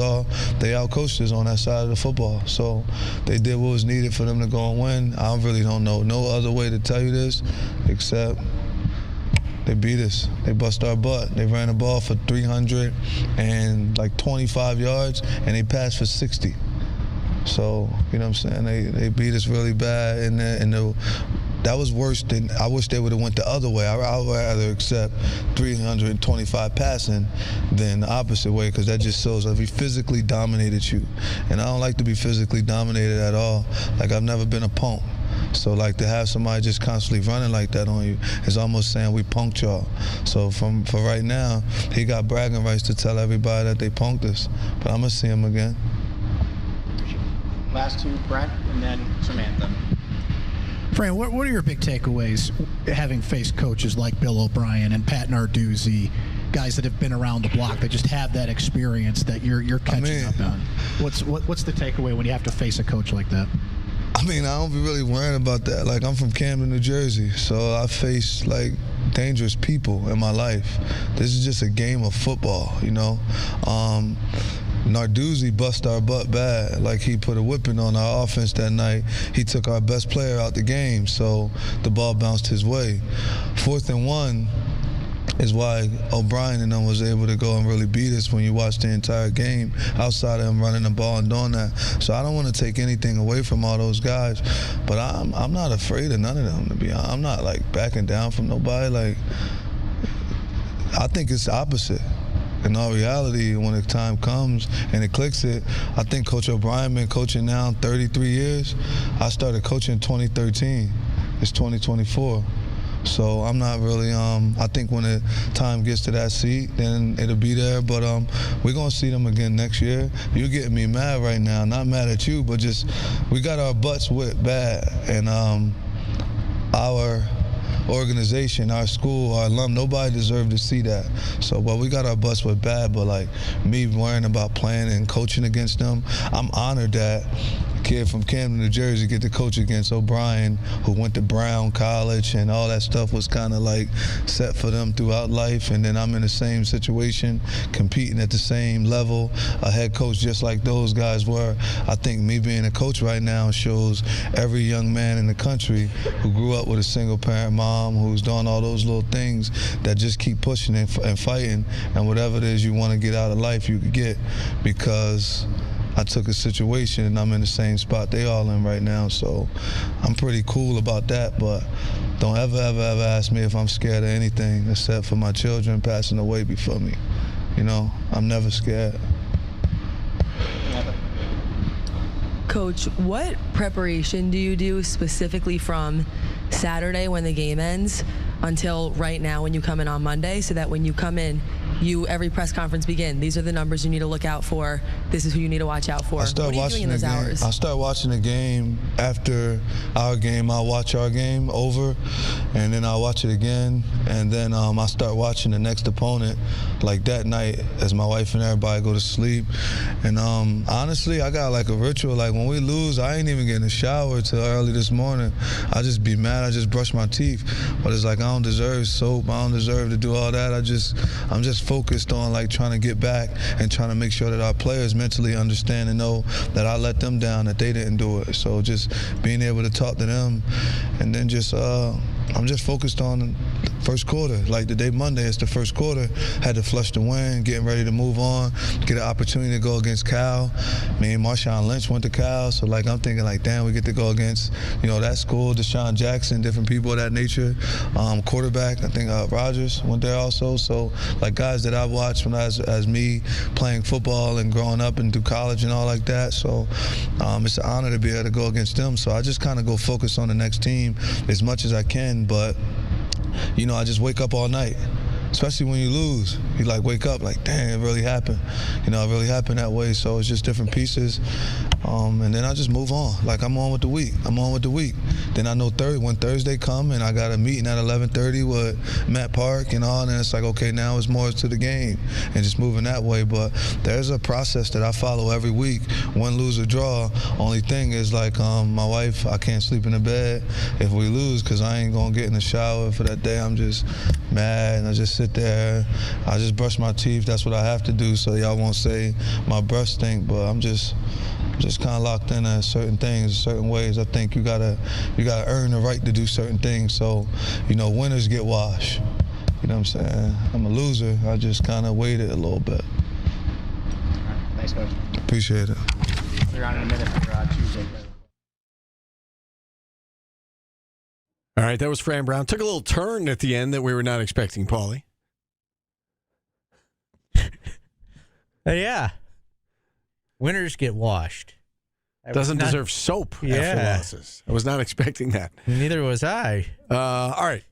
S9: they out-coached us on that side of the football. So they did what was needed for them to go and win. I really don't know no other way to tell you this except they beat us. They bust our butt. They ran the ball for 325 yards, and they passed for 60. So, you know what I'm saying? They beat us really bad, and that was worse than, I wish they would have went the other way. I would rather accept 325 passing than the opposite way, because that just shows that we physically dominated you. And I don't like to be physically dominated at all. Like, I've never been a punk. So, like, to have somebody just constantly running like that on you is almost saying we punked y'all. So for right now, he got bragging rights to tell everybody that they punked us. But I'm going to see him again.
S13: Last 2, Brent, and then Samantha.
S21: Fran, what are your big takeaways having faced coaches like Bill O'Brien and Pat Narduzzi, guys that have been around the block that just have that experience that you're catching up on? What's the takeaway when you have to face a coach like that?
S9: I mean, I don't be really worrying about that. Like, I'm from Camden, New Jersey, so I face, like, dangerous people in my life. This is just a game of football, you know? Narduzzi bust our butt bad. Like, he put a whipping on our offense that night. He took our best player out the game, so the ball bounced his way. 4th and 1 is why O'Brien and them was able to go and really beat us when you watch the entire game outside of him running the ball and doing that. So I don't want to take anything away from all those guys, but I'm not afraid of none of them, to be honest. I'm not, like, backing down from nobody. Like, I think it's the opposite. In all reality, when the time comes and it clicks it, I think Coach O'Brien been coaching now 33 years. I started coaching in 2013. It's 2024. So I'm not really, I think when the time gets to that seat, then it'll be there. But we're going to see them again next year. You're getting me mad right now. Not mad at you, but just we got our butts whipped bad. And our organization, our school, our alum, nobody deserved to see that. So, but we got our butts whipped bad. But, like, me worrying about playing and coaching against them, I'm honored that kid from Camden, New Jersey, get to coach against O'Brien, who went to Brown College, and all that stuff was kind of like set for them throughout life. And then I'm in the same situation, competing at the same level, a head coach just like those guys were. I think me being a coach right now shows every young man in the country who grew up with a single parent mom, who's doing all those little things, that just keep pushing and fighting, and whatever it is you want to get out of life, you could get, because I took a situation and I'm in the same spot they all in right now. So I'm pretty cool about that, but don't ever ask me if I'm scared of anything except for my children passing away before me. You know, I'm never scared.
S17: Coach, what preparation do you do specifically from Saturday when the game ends until right now when you come in on Monday, so that when you come in, every press conference begin, these are the numbers you need to look out for, this is who you need to watch out for? What are you doing in those hours?
S9: I start watching the game after our game. I'll watch our game over, and then I'll watch it again, and then I start watching the next opponent, like that night, as my wife and everybody go to sleep. And honestly, I got like a ritual. Like, when we lose, I ain't even getting a shower till early this morning. I just be mad. I just brush my teeth. But it's like, I don't deserve soap. I don't deserve to do all that. I'm just focused on, like, trying to get back and trying to make sure that our players mentally understand and know that I let them down, that they didn't do it. So just being able to talk to them, and then just I'm just focused on first quarter. Like today, Monday, it's the first quarter. Had to flush the win, getting ready to move on, get an opportunity to go against Cal. Me and Marshawn Lynch went to Cal, so like I'm thinking like, damn, we get to go against, you know, that school, Deshaun Jackson, different people of that nature. Quarterback, I think Rodgers went there also. So like guys that I've watched when I was as me playing football and growing up and through college and all like that. So it's an honor to be able to go against them. So I just kind of go focus on the next team as much as I can, but you know, I just wake up all night. Especially when you lose, you like wake up like, dang, it really happened. You know, it really happened that way. So it's just different pieces. And then I just move on. Like I'm on with the week. Then I know when Thursday come and I got a meeting at 11:30 with Matt Park and all, and it's like, okay, now it's more to the game and just moving that way. But there's a process that I follow every week. Win, lose, or draw. Only thing is like my wife, I can't sleep in the bed if we lose because I ain't gonna get in the shower for that day. I'm just mad and I just sit there. I just brush my teeth. That's what I have to do so y'all won't say my breath stink. But I'm just kind of locked in at certain things, certain ways. I think you gotta earn the right to do certain things. So, you know, winners get washed. You know what I'm saying? I'm a loser. I just kind of waited a little bit.
S13: Thanks, Coach.
S9: Appreciate it.
S13: We're on in a minute for Tuesday.
S3: All right, that was Fran Brown. Took a little turn at the end that we were not expecting, Paulie.
S2: Yeah. Winners get washed.
S3: Doesn't deserve soap after losses. I was not expecting that.
S2: Neither was I.
S3: All right.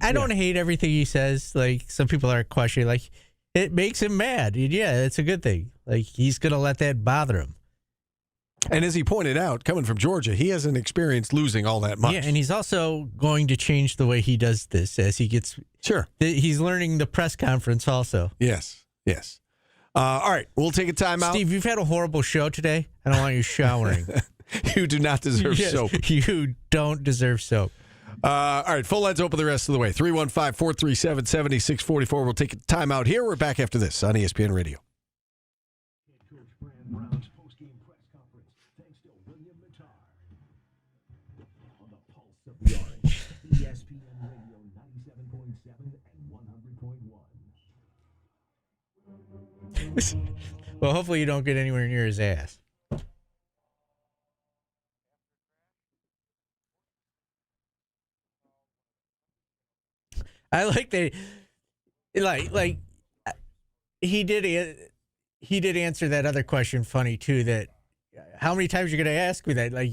S2: I don't hate everything he says. Like, some people are questioning. Like, it makes him mad. Yeah, it's a good thing. Like, he's going to let that bother him.
S3: And as he pointed out, coming from Georgia, he hasn't experienced losing all that much.
S2: Yeah, and he's also going to change the way he does this as he gets...
S3: Sure.
S2: He's learning the press conference also.
S3: Yes. All right, we'll take a timeout.
S2: Steve, you've had a horrible show today. I don't want you showering.
S3: You do not deserve
S2: Yes,
S3: soap.
S2: You don't deserve soap.
S3: All right, full lines open the rest of the way. 315-437-7644. We'll take a time out here. We're back after this on ESPN Radio.
S1: Coach Fran Brown's post-game press conference, thanks to William Mattar. On the pulse of the Orange, ESPN Radio 97.7 and 100.1.
S2: Well, hopefully you don't get anywhere near his ass. I like that. Like he did answer that other question funny too. That how many times you're going to ask me that? Like,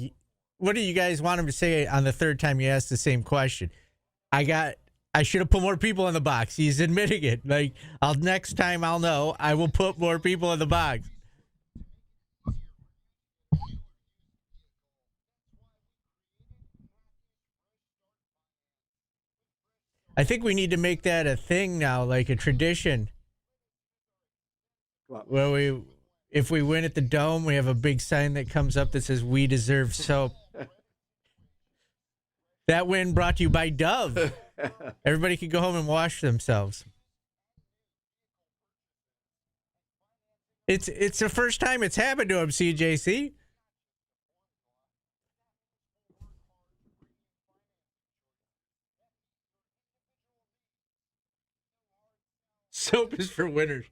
S2: what do you guys want him to say on the third time you ask the same question? I should have put more people in the box. He's admitting it. Like, next time I'll know. I will put more people in the box. I think we need to make that a thing now, like a tradition. Where if we win at the Dome, we have a big sign that comes up that says "We deserve soap." That win brought to you by Dove. Everybody can go home and wash themselves. It's the first time it's happened to him, CJC. Soap is for winners.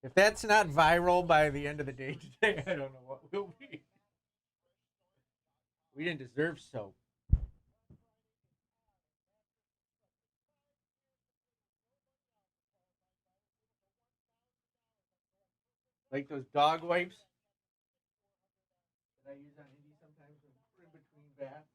S2: If that's not viral by the end of the day today, I don't know what will be. We didn't deserve soap. Like those dog wipes that I use on Indy sometimes in between baths.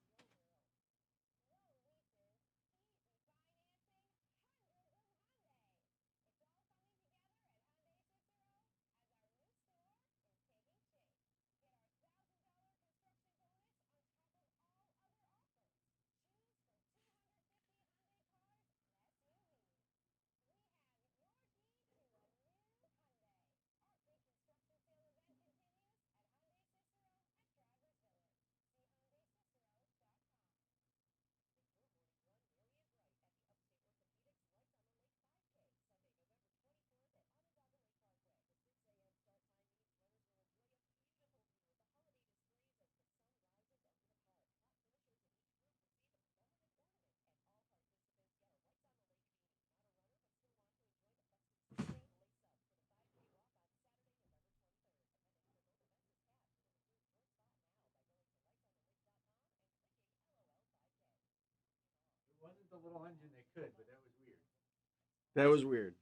S2: Wasn't the little engine that could, but that was weird.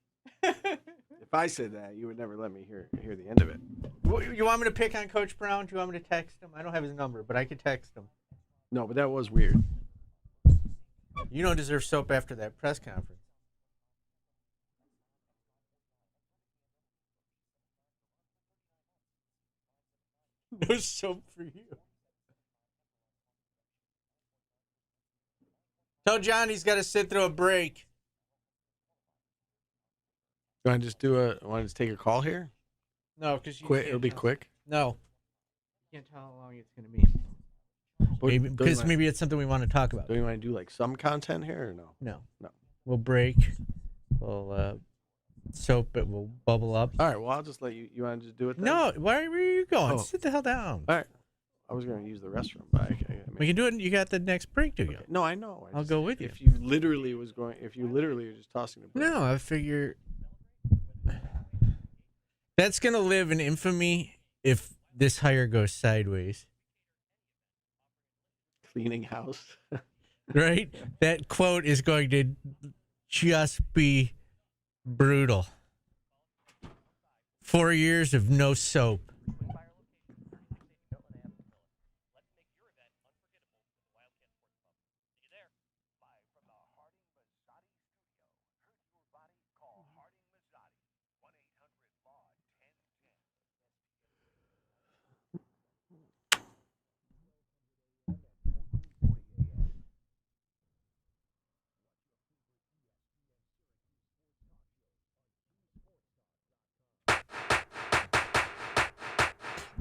S3: That was weird. If I said that, you would never let me hear the end of it.
S2: You want me to pick on Coach Brown? Do you want me to text him? I don't have his number, but I could text him.
S3: No, but that was weird.
S2: You don't deserve soap after that press conference. No soap for you. Tell John he's got to sit through a break.
S3: You want to just take a call here?
S2: No, because
S3: quick. It'll be quick.
S2: No, you can't tell how long it's going to be.
S3: Maybe
S2: Maybe it's something we want to talk about.
S3: Do you want to do like some content here or no?
S2: No.
S3: No.
S2: We'll break. We'll soap it. We'll bubble up.
S3: All right. Well, I'll just let you. You want to just do it then?
S2: No. Where are you going?
S3: Oh.
S2: Sit the hell down.
S3: All right. I was going to use the restroom, but
S2: we can do it. You got the next break to go.
S3: No, I know.
S2: I'll go with you.
S3: If you literally were just tossing the break.
S2: No, I figure that's going to live in infamy if this hire goes sideways.
S3: Cleaning house.
S2: Right? That quote is going to just be brutal. 4 years of no soap.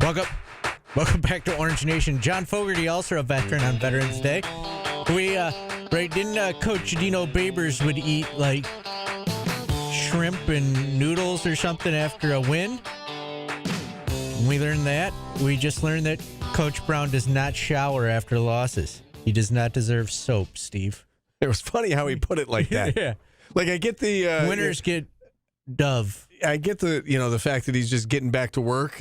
S2: Welcome back to Orange Nation. John Fogerty, also a veteran on Veterans Day. Didn't Coach Dino Babers would eat like shrimp and noodles or something after a win? When we learned that, we just learned that Coach Brown does not shower after losses. He does not deserve soap, Steve.
S3: It was funny how he put it like that.
S2: Yeah.
S3: Like, I get the
S2: winners get Dove.
S3: I get the fact that he's just getting back to work,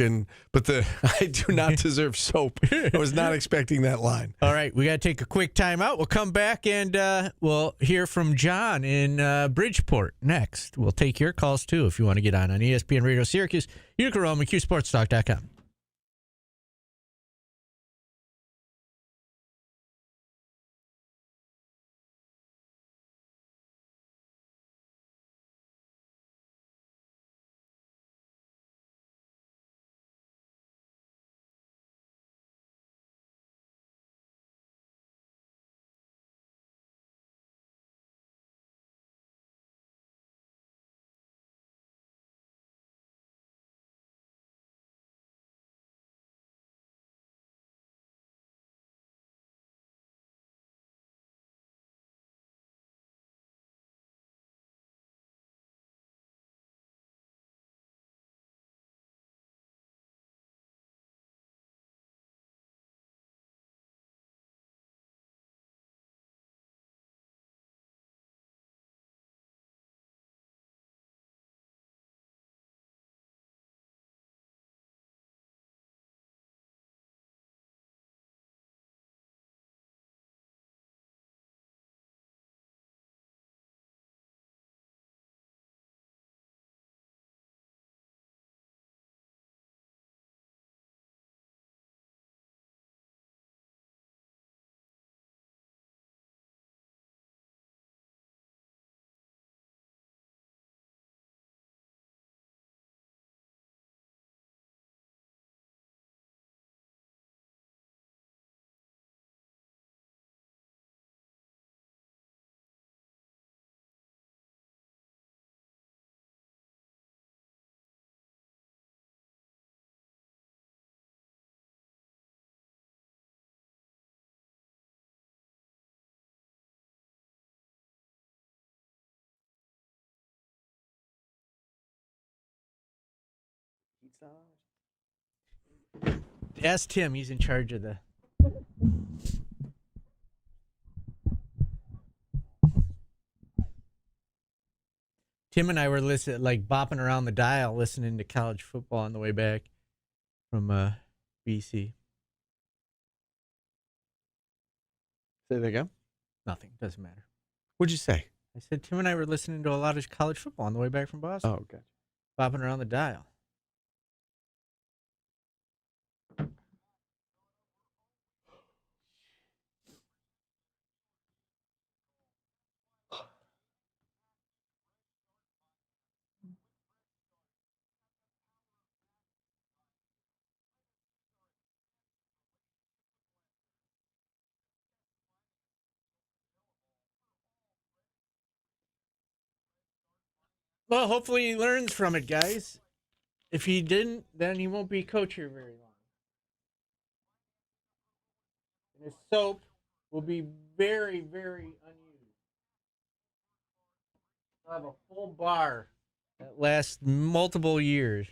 S3: but I do not deserve soap. I was not expecting that line.
S2: All right, we got to take a quick time out. We'll come back and we'll hear from John in Bridgeport next. We'll take your calls too if you want to get on ESPN Radio Syracuse. You can roll McHughSportsTalk.com. Ask Tim. He's in charge of the... Tim and I were bopping around the dial listening to college football on the way back from BC.
S3: Say that again?
S2: Nothing. Doesn't matter.
S3: What'd you say?
S2: I said Tim and I were listening to a lot of college football on the way back from Boston.
S3: Oh, gotcha.
S2: Bopping around the dial. Well, hopefully he learns from it, guys. If he didn't, then he won't be coach here very long. And his soap will be very, very unused. He'll have a full bar that lasts multiple years.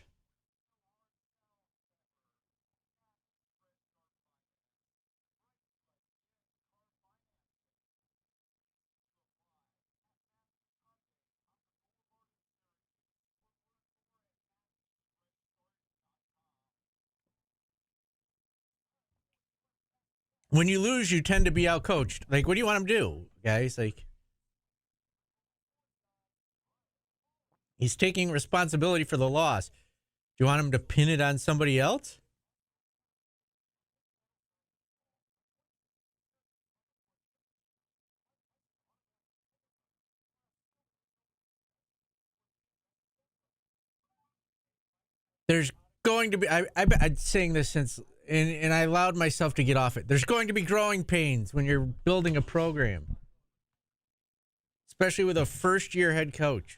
S2: When you lose, you tend to be outcoached. Like, what do you want him to do, guys? Like, he's taking responsibility for the loss. Do you want him to pin it on somebody else? There's going to be, I'm saying this since, and I allowed myself to get off it. There's going to be growing pains when you're building a program, especially with a first-year head coach.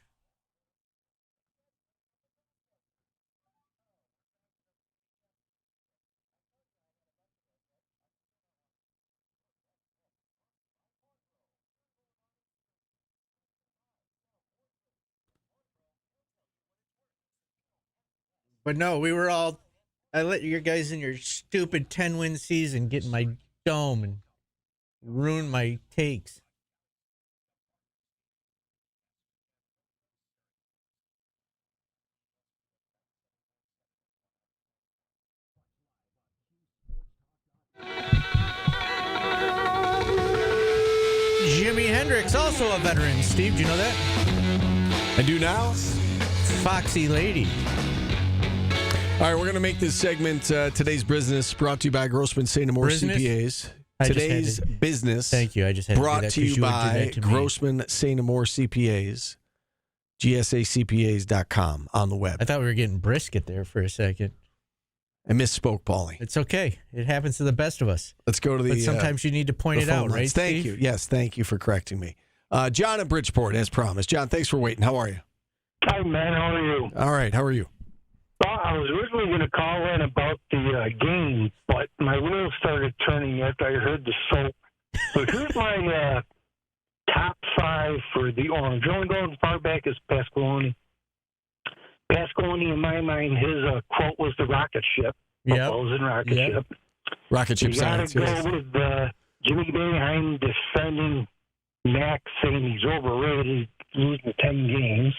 S2: But no, we were all. I let you guys in your stupid 10-win season get in my dome and ruin my takes. Jimi Hendrix, also a veteran. Steve, do you know that?
S3: I do now.
S2: Foxy Lady.
S3: All right, we're going to make this segment Today's Business brought to you by Grossman St. Amour CPAs. Today's Business.
S2: Thank you. I just had to do
S3: brought
S2: that
S3: to you
S2: 'cause you would do
S3: by
S2: that to me.
S3: Grossman St. Amour CPAs. GSACPAs.com on the web.
S2: I thought we were getting brisket there for a second.
S3: I misspoke, Paulie.
S2: It's okay. It happens to the best of us.
S3: Let's go to the.
S2: But sometimes you need to point
S3: the
S2: it out,
S3: phone
S2: right?
S3: lines. Thank
S2: Steve?
S3: you. Yes, thank you for correcting me. John at Bridgeport, as promised. John, thanks for waiting. How are you?
S4: Hi, man. How are you?
S3: All right. How are you?
S4: Well, I was originally going to call in about the game, but my wheels started turning after I heard the soap. So here's my top 5 for the Orange. Only going as far back as Pasqualoni. Pasqualoni, in my mind, his quote was the rocket ship.
S2: Yeah.
S4: Rocket ship.
S3: Rocket ship
S4: You got
S3: science.
S4: to go
S3: Yes.
S4: with Jimmy Boeheim defending Mac, saying he's overrated, losing 10 games.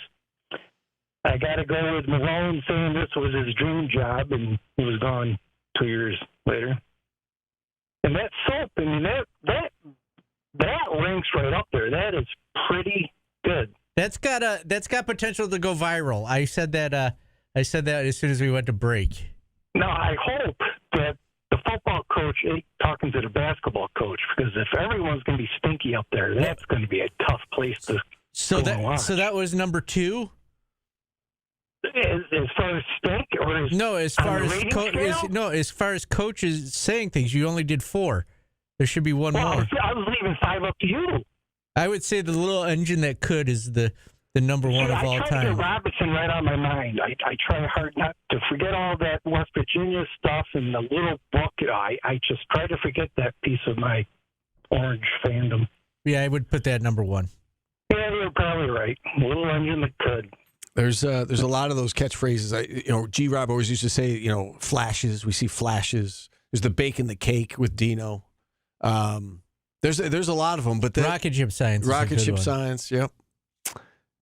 S4: I got to go with Malone saying this was his dream job, and he was gone 2 years later. And that soap, I mean, that ranks right up there. That is pretty good.
S2: That's got potential to go viral. I said that as soon as we went to break.
S4: Now, I hope that the football coach ain't talking to the basketball coach, because if everyone's going to be stinky up there, that's going to be a tough place to
S2: So
S4: go and watch.
S2: that was number 2.
S4: As far as stink, or
S2: as far as coaches saying things, you only did 4. There should be one more.
S4: I was leaving 5 up to you.
S2: I would say the little engine that could is the number 1 of all
S4: I try to
S2: time.
S4: get Robertson right on my mind. I try hard not to forget all that West Virginia stuff and the little book. I just try to forget that piece of my Orange fandom.
S2: Yeah, I would put that number 1.
S4: Yeah, you're probably right. A little engine that could.
S3: There's a lot of those catchphrases. G-Rob always used to say, flashes. We see flashes. There's the bacon, the cake with Dino. There's a lot of them, but
S2: rocket ship science.
S3: Rocket ship science. Yep.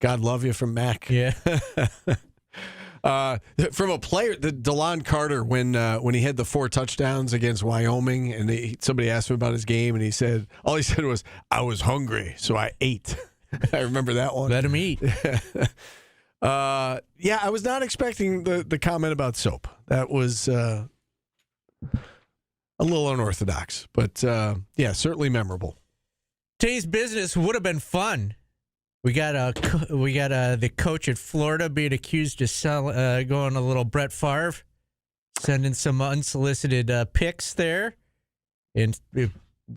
S3: God love you from Mac.
S2: Yeah.
S3: From a player, the DeLon Carter when he had the 4 touchdowns against Wyoming, and somebody asked him about his game, and all he said was, "I was hungry, so I ate." I remember that one.
S2: Let him eat.
S3: Yeah, I was not expecting the comment about soap. That was a little unorthodox, but yeah, certainly memorable.
S2: Today's business would have been fun. We got the coach at Florida being accused of going a little Brett Favre, sending some unsolicited pics there, and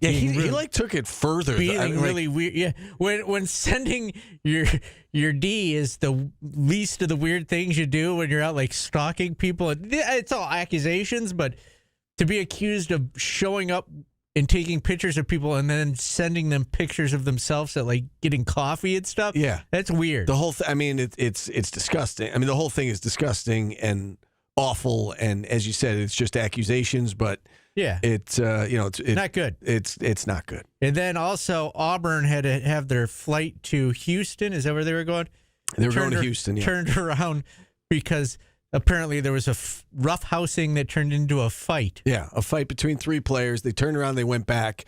S3: yeah, he took it further.
S2: Being really weird. Yeah, when sending your D is the least of the weird things you do when you're out like stalking people. It's all accusations, but to be accused of showing up and taking pictures of people and then sending them pictures of themselves at like getting coffee and stuff.
S3: Yeah,
S2: that's weird.
S3: The whole it's disgusting. I mean, the whole thing is disgusting and awful. And as you said, it's just accusations, but.
S2: Yeah,
S3: it's
S2: not good.
S3: It's not good.
S2: And then also Auburn had to have their flight to Houston. Is that where they were going?
S3: They were going to Houston. Yeah.
S2: Turned around because apparently there was a rough housing that turned into a fight.
S3: Yeah, a fight between 3 players. They turned around. They went back.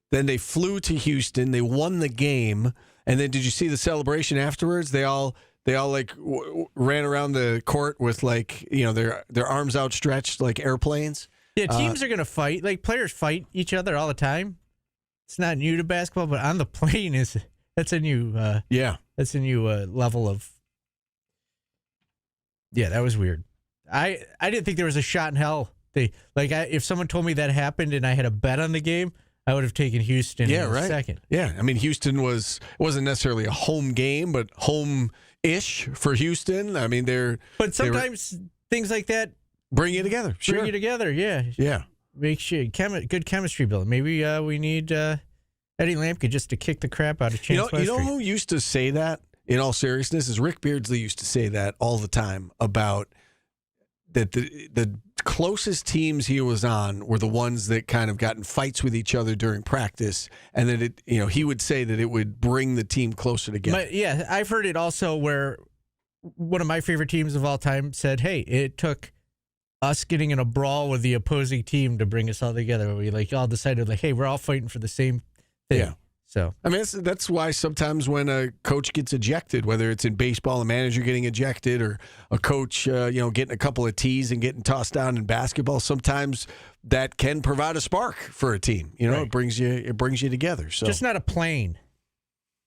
S3: Then they flew to Houston. They won the game. And then did you see the celebration afterwards? They all like ran around the court with their arms outstretched like airplanes.
S2: Yeah, teams are going to fight. Like, players fight each other all the time. It's not new to basketball, but on the plane that's a new that's a new level of. Yeah, that was weird. I didn't think there was a shot in hell. If someone told me that happened and I had a bet on the game, I would have taken Houston in a second.
S3: Yeah, I mean, Houston wasn't necessarily a home game, but home-ish for Houston. I mean,
S2: But sometimes things like that
S3: bring you together. Sure.
S2: Bring you together, yeah.
S3: Yeah.
S2: Make sure good chemistry building. Maybe we need Eddie Lampkin just to kick the crap out of Chance Westry.
S3: You know who used to say that, in all seriousness, is Rick Beardsley used to say that all the time about that the closest teams he was on were the ones that kind of got in fights with each other during practice, and that he would say that it would bring the team closer together.
S2: Yeah, I've heard it also where one of my favorite teams of all time said, "Hey, it took us getting in a brawl with the opposing team to bring us all together. We all decided hey, we're all fighting for the same thing."
S3: Yeah.
S2: So
S3: I mean, that's why sometimes when a coach gets ejected, whether it's in baseball, a manager getting ejected, or a coach, getting a couple of tees and getting tossed down in basketball, sometimes that can provide a spark for a team. Right. It brings you together. So
S2: just not a plane.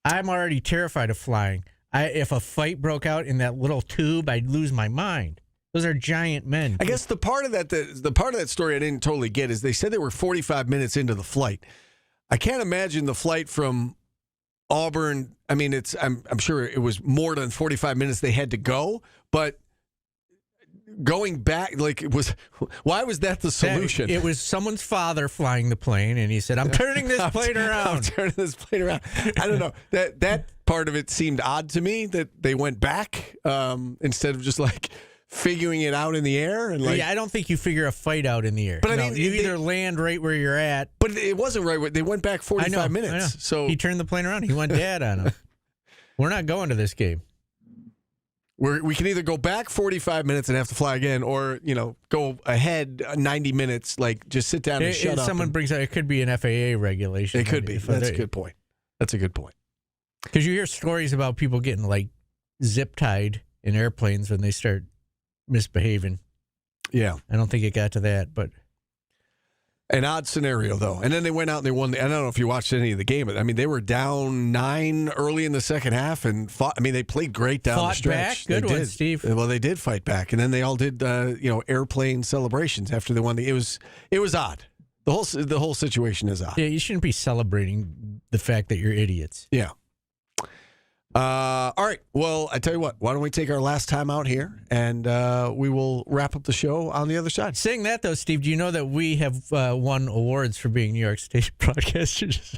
S2: I'm already terrified of flying. If a fight broke out in that little tube, I'd lose my mind. Those are giant men.
S3: I guess the part of that story I didn't totally get is they said they were 45 minutes into the flight. I can't imagine the flight from Auburn. I mean, I'm sure it was more than 45 minutes they had to go, but going back, why was that the solution?
S2: It was someone's father flying the plane, and he said, "I'm turning this plane around."
S3: I'm turning this plane around. I don't know. That part of it seemed odd to me that they went back instead of just figuring it out in the air. And
S2: I don't think you figure a fight out in the air.
S3: But I mean,
S2: you either land right where you're at.
S3: But it wasn't right. They went back 45 minutes.
S2: I know.
S3: So
S2: he turned the plane around. He went dead on him. We're not going to this game.
S3: We can either go back 45 minutes and have to fly again, or go ahead 90 minutes. Just sit down and shut up.
S2: Someone brings out. It could be an FAA regulation.
S3: It could be. That's a good point.
S2: Because you hear stories about people getting zip tied in airplanes when they start misbehaving.
S3: Yeah.
S2: I don't think it got to that, but
S3: an odd scenario though. And then they went out and they won. I don't know if you watched any of the game, but I mean, they were down 9 early in the second half and fought. I mean, they played great down the stretch.
S2: Back. Good one, Steve.
S3: Well, they did fight back, and then they all did airplane celebrations after they won. It was odd. The whole situation is odd.
S2: Yeah, you shouldn't be celebrating the fact that you're idiots.
S3: Yeah. All right. Well, I tell you what. Why don't we take our last time out here, and we will wrap up the show on the other side.
S2: Saying that, though, Steve, do you know that we have won awards for being New York State broadcasters?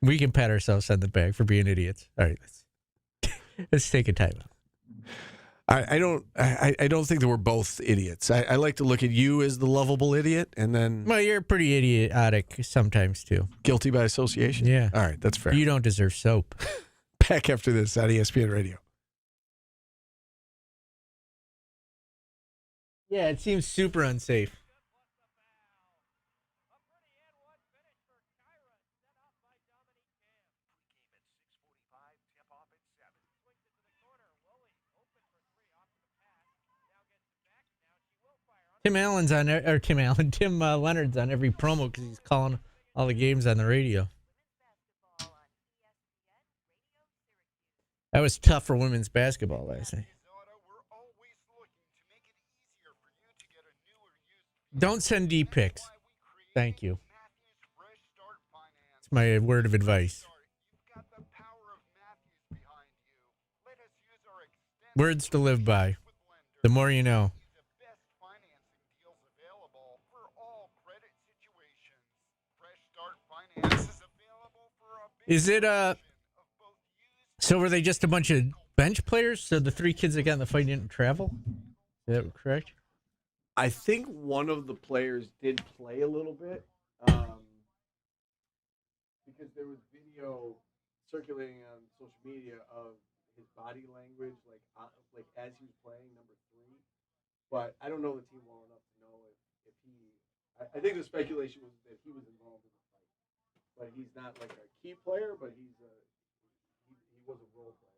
S2: We can pat ourselves on the back for being idiots. All right, let's take a time out.
S3: I don't think that we're both idiots. I like to look at you as the lovable idiot, and then
S2: you're pretty idiotic sometimes too.
S3: Guilty by association.
S2: Yeah.
S3: All right, that's fair.
S2: You don't deserve soap.
S3: Back after this on ESPN Radio.
S2: Yeah, it seems super unsafe. Tim Leonard's on every promo because he's calling all the games on the radio. That was tough for women's basketball last night. Don't send deep pics. Thank you. It's my word of advice. Words to live by. The more you know. Is it so were they just a bunch of bench players? So the 3 kids that got in the fight didn't travel? Is that correct?
S3: I think one of the players did play a little bit because there was video circulating on social media of his body language, like as he was playing number 3. But I don't know the team well enough to know if he. I think the speculation was that he was involved in the fight, but he's not like a key player, but he was a role player.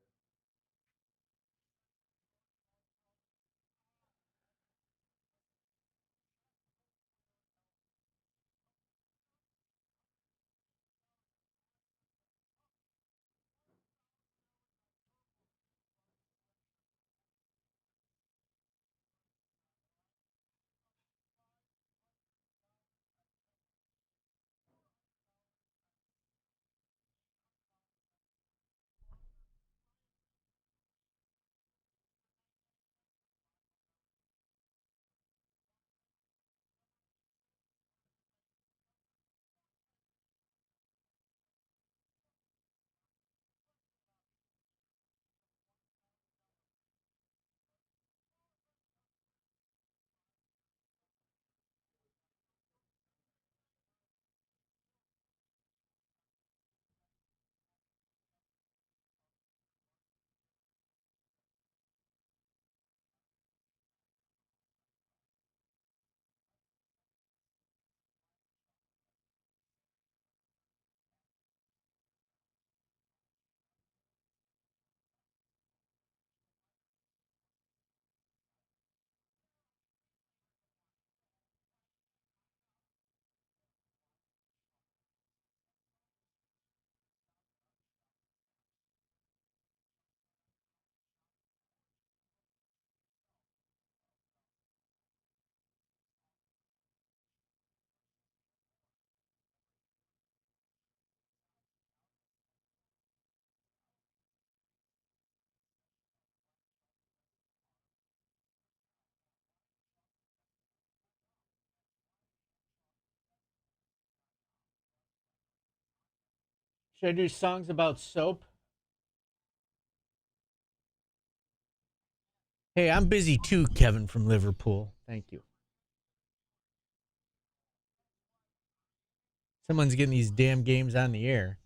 S2: Should I do songs about soap? Hey, I'm busy too, Kevin from Liverpool. Thank you. Someone's getting these damn games on the air.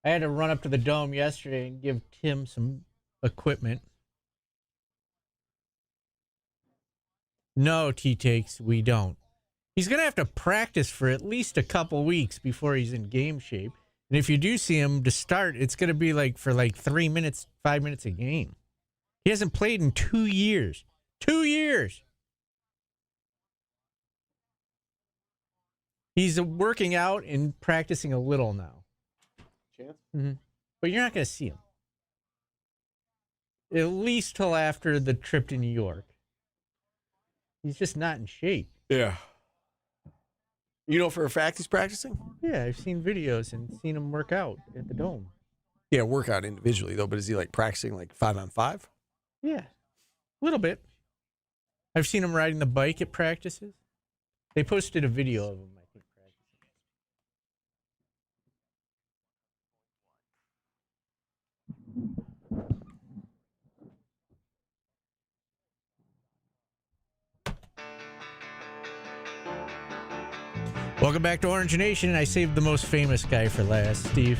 S2: I had to run up to the Dome yesterday and give Tim some equipment. No, T-Takes, we don't. He's going to have to practice for at least a couple weeks before he's in game shape. And if you do see him to start, it's going to be like for like 3 minutes, 5 minutes a game. He hasn't played in 2 years. 2 years! He's working out and practicing a little now.
S3: Chance?
S2: Mm-hmm. But you're not going to see him. At least till after the trip to New York. He's just not in shape.
S3: Yeah. You know for a fact he's practicing?
S2: Yeah, I've seen videos and seen him work out at the Dome.
S3: Yeah, work out individually, though. But is he like practicing like 5-on-5?
S2: Yeah, a little bit. I've seen him riding the bike at practices. They posted a video of him, I think, practicing. Welcome back to Orange Nation. I saved the most famous guy for last, Steve.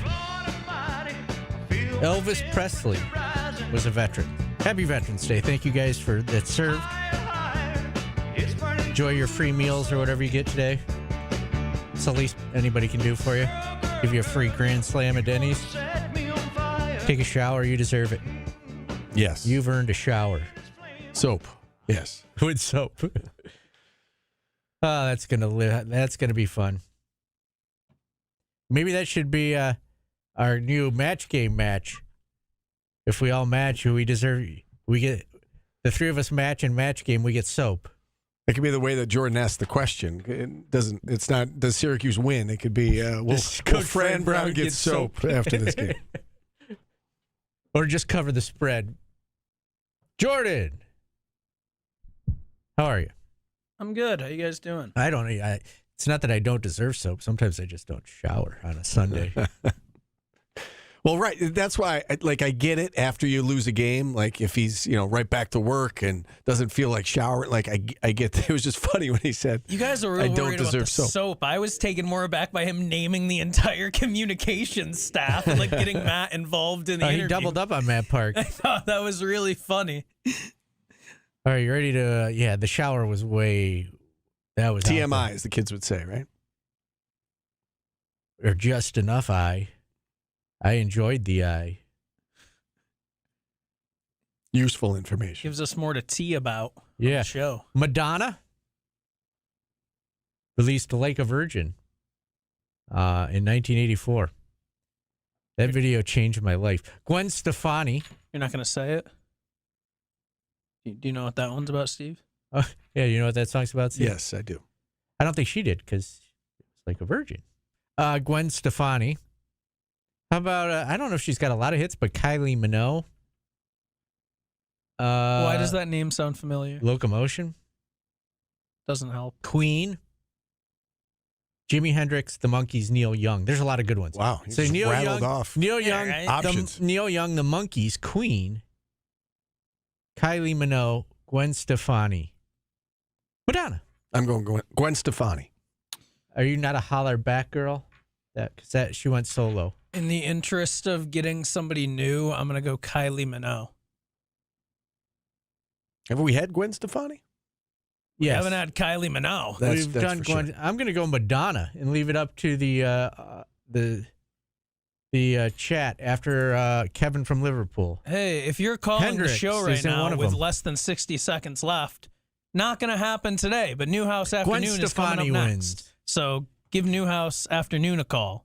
S2: Elvis Presley was a veteran. Happy Veterans Day. Thank you guys for that served. Enjoy your free meals or whatever you get today. It's the least anybody can do for you. Give you a free Grand Slam at Denny's. Take a shower. You deserve it.
S3: Yes.
S2: You've earned a shower.
S3: Soap. Yes.
S2: With soap. Oh, that's gonna be fun. Maybe that should be our new match game match. If we all match, we get the three of us match and match game. We get soap.
S3: It could be the way that Jordan asked the question. It's not, does Syracuse win? It could be, will Fran Brown get soap after this game?
S2: Or just cover the spread. Jordan, how are you?
S8: I'm good. How you guys doing?
S2: It's not that I don't deserve soap. Sometimes I just don't shower on a Sunday.
S3: Well, right. That's why, I get it after you lose a game. Like, if he's, right back to work and doesn't feel like showering. Like, I get that. It was just funny when he said,
S8: you guys are really worried about the soap. I was taken more aback by him naming the entire communications staff and, getting Matt involved in the interview.
S2: He doubled up on Matt Park.
S8: I thought that was really funny.
S2: All right, you ready to, the shower was that was
S3: TMI, as the kids would say, right?
S2: Or just enough I enjoyed the eye.
S3: Useful information.
S8: Gives us more to tea about on
S2: the
S8: show.
S2: Madonna released Like a Virgin in 1984. That video changed my life. Gwen Stefani.
S8: You're not going to say it? Do you know what that one's about, Steve?
S2: Yeah, you know what that song's about, Steve?
S3: Yes, I do.
S2: I don't think she did because it's Like a Virgin. Gwen Stefani. How about, I don't know if she's got a lot of hits, but Kylie Minogue.
S8: Why does that name sound familiar?
S2: Locomotion.
S8: Doesn't help.
S2: Queen. Jimi Hendrix, The Monkees, Neil Young. There's a lot of good ones.
S3: Wow.
S2: So Neil
S3: rattled
S2: Young,
S3: off.
S2: Neil Young,
S3: options.
S2: Neil Young, The Monkees, Queen, Kylie Minogue, Gwen Stefani, Madonna.
S3: I'm going Gwen Stefani.
S2: Are you not a holler back girl? Because she went solo.
S8: In the interest of getting somebody new, I'm going to go Kylie Minogue.
S3: Have we had Gwen Stefani?
S8: We
S2: Yes.
S8: haven't had Kylie Minogue.
S2: We've done Gwen. Sure. I'm going to go Madonna and leave it up to the chat after Kevin from Liverpool.
S8: Hey, if you're calling
S2: Hendrix
S8: the show right now with
S2: them.
S8: less than 60 seconds left, not going to happen today, but Newhouse Afternoon is coming up next.
S2: Wins.
S8: So give Newhouse Afternoon a call.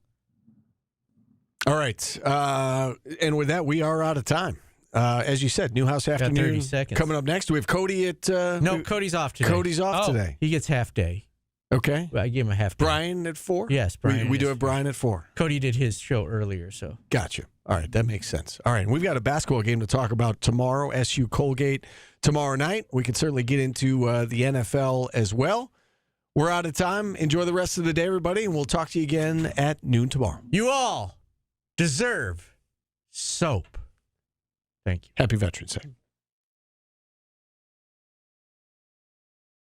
S3: All right. And with that, we are out of time. As you said, Newhouse Afternoon
S2: 30 seconds.
S3: coming up next. We have Cody at...
S2: no, Cody's off today.
S3: Cody's off today.
S2: He gets half day.
S3: Okay.
S2: Well, I gave him a half day.
S3: Brian at 4?
S2: Yes, Brian.
S3: We do have Brian at 4.
S2: Cody did his show earlier, so.
S3: Gotcha. All right, that makes sense. All right, we've got a basketball game to talk about tomorrow, SU Colgate tomorrow night. We can certainly get into the NFL as well. We're out of time. Enjoy the rest of the day, everybody, and we'll talk to you again at noon tomorrow.
S2: You all deserve soap. Thank you.
S3: Happy Veterans Day.